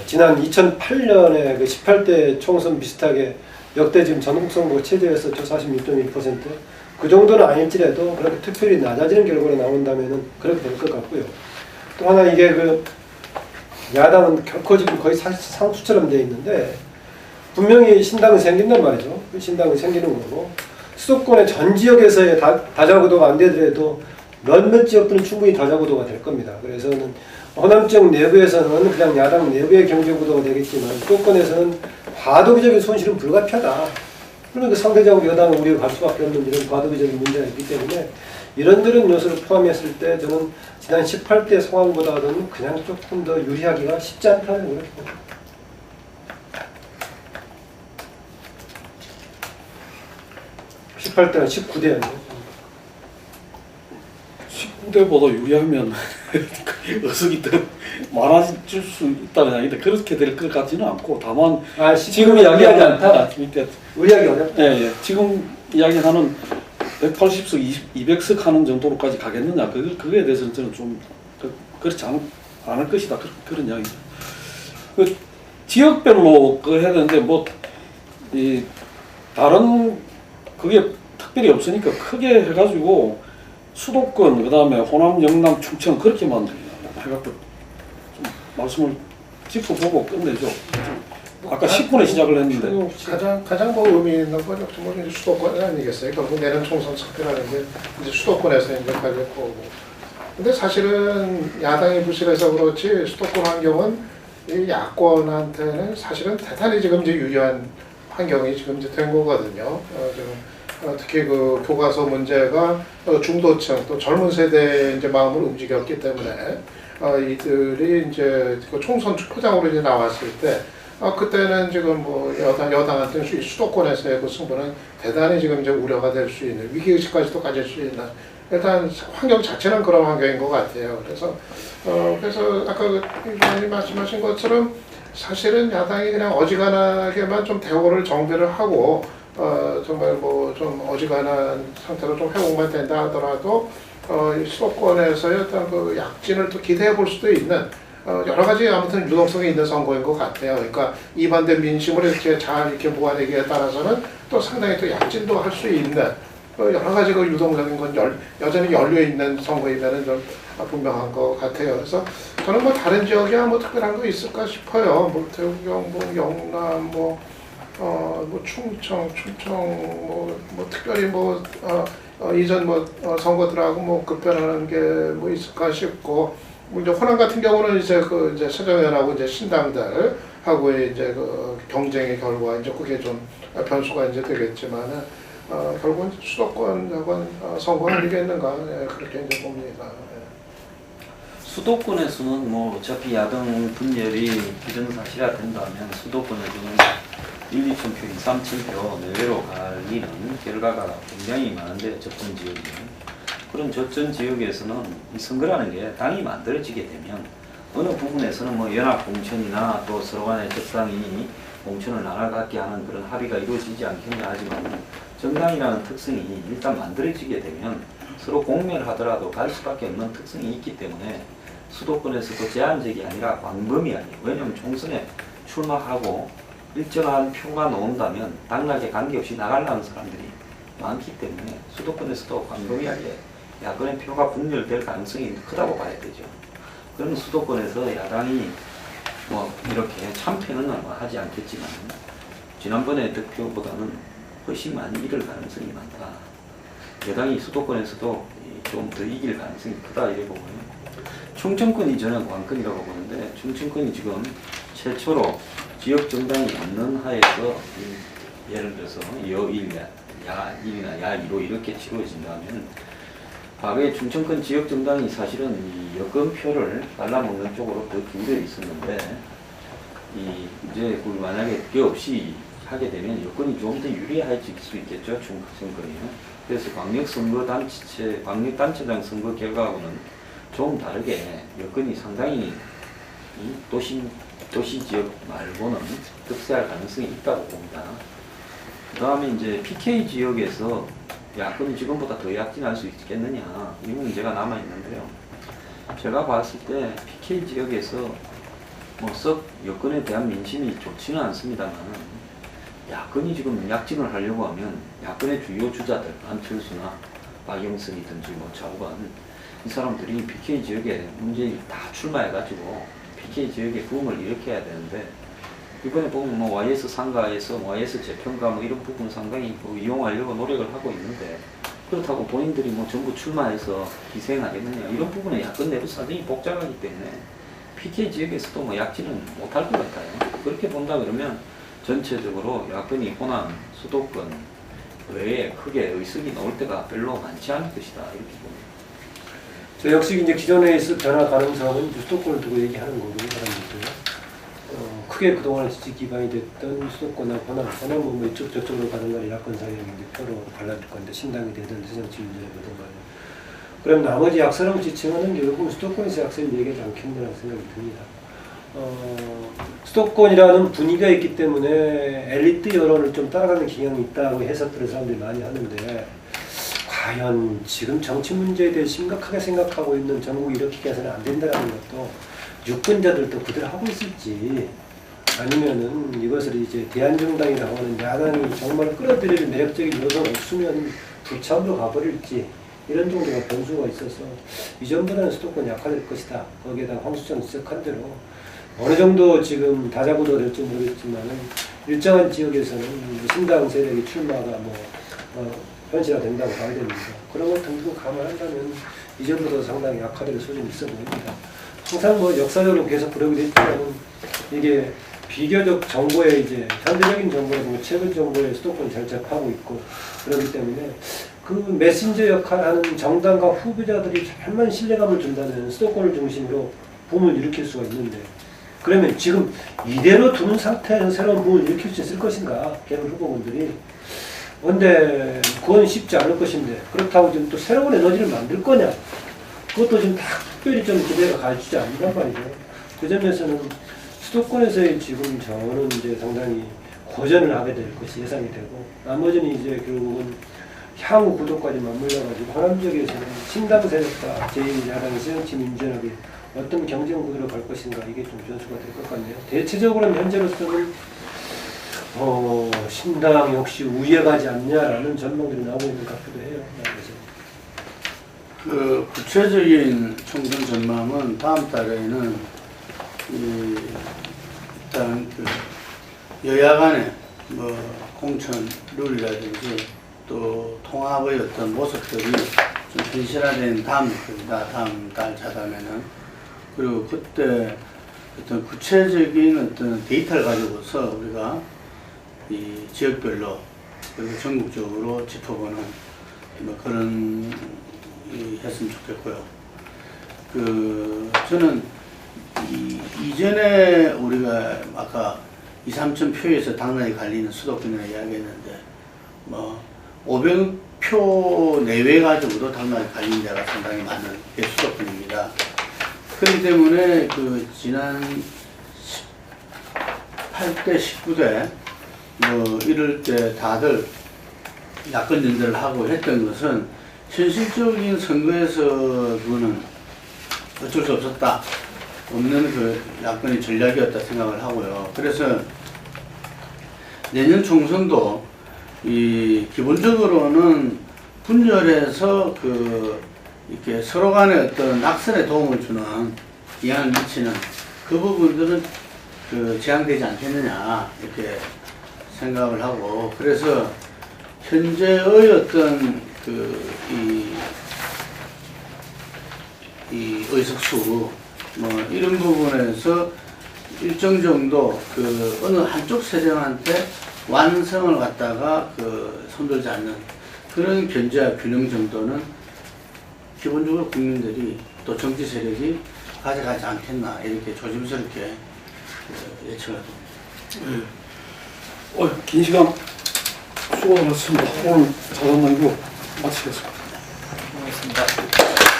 지난 2008년에 그 18대 총선 비슷하게 역대 지금 전국선거 체제에서 46.1% 그 정도는 아닐지라도 그렇게 투표율이 낮아지는 결과가 나온다면은 그렇게 될 것 같고요. 또 하나 이게 그 야당은 결코 지금 거의 상수처럼 돼 있는데 분명히 신당은 생긴단 말이죠. 신당은 생기는 거고 수도권의 전 지역에서의 다자구도가 안 되더라도 몇몇 지역들은 충분히 다자구도가 될 겁니다. 그래서는 호남 지역 내부에서는 그냥 야당 내부의 경제구도가 되겠지만 수도권에서는 과도기적인 손실은 불가피하다. 그러니까 상대적으로 여당은 우리가 갈 수밖에 없는 이런 과도기적인 문제가 있기 때문에 이런저런 요소를 포함했을 때 저는 지난 18대 상황보다는 그냥 조금 더 유리하기가 쉽지 않다는 거예요. 18대가 19대였네요. 19대보다 유리하면 어석이 더 많아질 수 있다는 얘기인데 그렇게 될 것 같지는 않고 다만 지금 이야기하지 않다. 우리하기 어렵다. 예. 지금 이야기하는 180석, 200석 하는 정도로까지 가겠느냐 그거에 대해서는 저는 좀 그렇지 않을 것이다 그런 이야기죠. 그 지역별로 그 해야 되는데 뭐 이 다른 그게 특별히 없으니까 크게 해가지고 수도권 그다음에 호남, 영남, 충청 그렇게만 해갖고 좀 말씀을 짚어보고 끝내죠. 아까 10분에 시작을 했는데 가장 뭐 의미 있는 건 뭐 수도권 아니겠어요? 결국 내년 총선 척결하는 게 이제 수도권에서 이제 갈릴 거고. 근데 사실은 야당이 부실해서 그렇지 수도권 환경은 이 야권한테는 사실은 대단히 지금 이제 유리한 환경이 지금 이제 된 거거든요. 특히 그 교과서 문제가 중도층 또 젊은 세대의 이제 마음을 움직였기 때문에 이들이 이제 그 총선 투표장으로 이제 나왔을 때 그때는 지금 뭐 여당한테는 수도권에서의 그 승부는 대단히 지금 이제 우려가 될 수 있는 위기의식까지도 가질 수 있는 일단 환경 자체는 그런 환경인 것 같아요. 그래서 아까 의원님 말씀하신 것처럼 사실은 야당이 그냥 어지간하게만 좀 대우를 정비를 하고 정말 뭐 좀 어지간한 상태로 좀 회복만 된다 하더라도 이 수도권에서의 어떤 그 약진을 또 기대해 볼 수도 있는 여러 가지 아무튼 유동성이 있는 선거인 것 같아요. 그러니까 이반대 민심을 이렇게 잘 이렇게 모아내기에 따라서는 또 상당히 또 약진도 할 수 있는 여러 가지 그 유동적인 건 여전히 열려 있는 선거이면은 좀 분명한 것 같아요. 그래서 저는 뭐 다른 지역에 뭐 특별한 거 있을까 싶어요. 뭐 대구, 경북, 영남, 뭐 충청, 뭐 특별히 이전 선거들하고 뭐 급변하는 게 뭐 있을까 싶고. 이제 호남 같은 경우는 이제 이제 새정연하고 이제 신당들하고의 이제 그 경쟁의 결과 이제 그게 좀 변수가 이제 되겠지만은 결국은 수도권 선거 아니겠는가 그렇게 이제 봅니다. 수도권에서는 뭐 어차피 야당 분열이 기정사실화 된다면 수도권에서는 1, 2천 표, 2, 3천 표 내외로 갈리는 결과가 굉장히 많은데 접전 지역이 그런 접전 지역에서는 이 선거라는 게 당이 만들어지게 되면 어느 부분에서는 뭐 연합 공천이나 또 서로 간의 적당히 공천을 나눠갖게 하는 그런 합의가 이루어지지 않겠냐 하지만 정당이라는 특성이 일단 만들어지게 되면 서로 공멸하더라도 갈 수밖에 없는 특성이 있기 때문에 수도권에서도 제한적이 아니라 광범위하게 왜냐하면 총선에 출마하고 일정한 표가 나온다면 당락에 관계없이 나가려는 사람들이 많기 때문에 수도권에서도 광범위하게 야권의 표가 분열될 가능성이 크다고 봐야 되죠. 그럼 수도권에서 야당이 뭐 이렇게 참패는 하지 않겠지만 지난번의 득표보다는 훨씬 많이 잃을 가능성이 많다. 여당이 수도권에서도 좀 더 이길 가능성이 크다 이래 보고요. 충청권이 저는 관건이라고 보는데 충청권이 지금 최초로 지역 정당이 없는 하에서 예를 들어서 여1, 야1이나 야2로 이렇게 치러진다면 과거에 충청권 지역 정당이 사실은 이 여권표를 갈라먹는 쪽으로 더 기울여 있었는데 이제 만약에 그게 없이 하게 되면 여건이 좀 더 유리해질 수 있겠죠. 충청권이요. 그래서 광역단체장 선거 결과하고는 좀 다르게 여건이 상당히 이 도시 지역 말고는 득세할 가능성이 있다고 봅니다. 그 다음에 이제 PK 지역에서 야권이 지금보다 더 약진할 수 있겠느냐 이 문제가 남아있는데요. 제가 봤을 때 PK 지역에서 썩 여권에 대한 민심이 좋지는 않습니다만 야권이 지금 약진을 하려고 하면 야권의 주요 주자들 안철수나 박영선이든지 차관 이 사람들이 PK 지역에 문재인이 다 출마해가지고 PK 지역에 부흥을 일으켜야 되는데 이번에 보면 YS 상가에서 YS 재평가 이런 부분 상당히 이용하려고 노력을 하고 있는데 그렇다고 본인들이 전부 출마해서 희생하겠느냐 이런 부분에 야권 내부 사정이 복잡하기 때문에 PK 지역에서도 약진은 못할 것 같아요. 그렇게 본다 그러면 전체적으로 야권이 호남, 수도권 외에 크게 의석이 나올 때가 별로 많지 않을 것이다 이렇게 봅니다. 저 역시 이제 기존에 있을 변화 가능성은 수도권을 두고 얘기하는 거고요, 사람들이. 크게 그동안 지지 기반이 됐던 수도권이나 호남은 이쪽 저쪽으로 가는 건 야권 사이에 표로 갈라질 건데 신당이 되든 새정치민주연합이든 간에. 그럼 나머지 약선하고 지층은 결국은 수도권에서 약선을 얘기하지 않겠느냐는 생각이 듭니다. 수도권이라는 분위기가 있기 때문에 엘리트 여론을 좀 따라가는 경향이 있다고 해석들을 사람들이 많이 하는데 과연 지금 정치 문제에 대해 심각하게 생각하고 있는 전국을 일으키게 해서는 안 된다는 것도 유권자들도 그대로 하고 있을지 아니면은 이것을 이제 대한정당이라고 하는 야당이 정말 끌어들일 매력적인 요소가 없으면 불참으로 가버릴지 이런 정도가 변수가 있어서 이전보다는 수도권 약화될 것이다. 거기에다 황수정 지적한 대로 어느 정도 지금 다자구도 될지 모르겠지만은 일정한 지역에서는 신당 세력의 출마가 현실화된다고 봐야 됩니다. 그런 것 등도 감안한다면 이전보다 상당히 약화될 수준이 있어 보입니다. 항상 역사적으로 계속 그러게 됐지만 이게 비교적 정보에 이제 현대적인 정보를 최근 정보에 수도권이 잘 접하고 있고 그렇기 때문에 그 메신저 역할하는 정당과 후보자들이 잘만 신뢰감을 준다면 수도권을 중심으로 붐을 일으킬 수가 있는데 그러면 지금 이대로 두는 상태에서 새로운 부흥을 일으킬 수 있을 것인가? 개헌 후보군들이. 근데 그건 쉽지 않을 것인데 그렇다고 지금 또 새로운 에너지를 만들 거냐? 그것도 지금 다 특별히 좀 기대가 가지지 않는단 말이죠. 그 점에서는 수도권에서의 지금 저는 이제 상당히 고전을 하게 될 것이 예상이 되고 나머지는 이제 결국은 향후 구도까지 맞물려가지고 호남 지역에서는 신당 세력과 제1야당의 정치 민주연합이 어떤 경쟁 구도로 갈 것인가 이게 좀 변수가 될 것 같네요. 대체적으로는 현재로서는 신당 역시 우위에 가지 않냐라는 전망들이 나오고 있는 것 같기도 해요. 그 구체적인 총선 전망은 다음 달에는 일단 그 여야 간의 뭐 공천 룰이라든지 또 통합의 어떤 모습들이 좀 현실화된 다음 달 차다면은 그리고 그때 어떤 구체적인 어떤 데이터를 가지고서 우리가 이 지역별로 그리고 전국적으로 짚어보는 뭐 그런 했으면 좋겠고요. 저는 이전에 우리가 아까 2, 3천 표에서 당락이 갈리는 수도권이라 이야기했는데 뭐 500표 내외 가지고도 당락이 갈리는 데가 상당히 많은 게 수도권입니다. 그렇기 때문에 지난 18대, 19대 뭐 이럴 때 다들 야권 연대를 하고 했던 것은 현실적인 선거에서 그거는 어쩔 수 없었다. 없는 그 야권의 전략이었다 생각을 하고요. 그래서 내년 총선도 기본적으로는 분열해서 이렇게 서로 간에 어떤 낙선에 도움을 주는 영향을 미치는 그 부분들은 제한되지 않겠느냐 이렇게 생각을 하고 그래서 현재의 어떤 이 의석수 뭐 이런 부분에서 일정 정도 어느 한쪽 세력한테 완성을 갖다가 손들지 않는 그런 견제와 균형 정도는 기본적으로 국민들이 또 정치 세력이 가져가지 않겠나 이렇게 조심스럽게 예측을 합니다. 네. 긴 시간 수고 많으셨습니다. 오늘 자담 말고 마치겠습니다. 고맙습니다.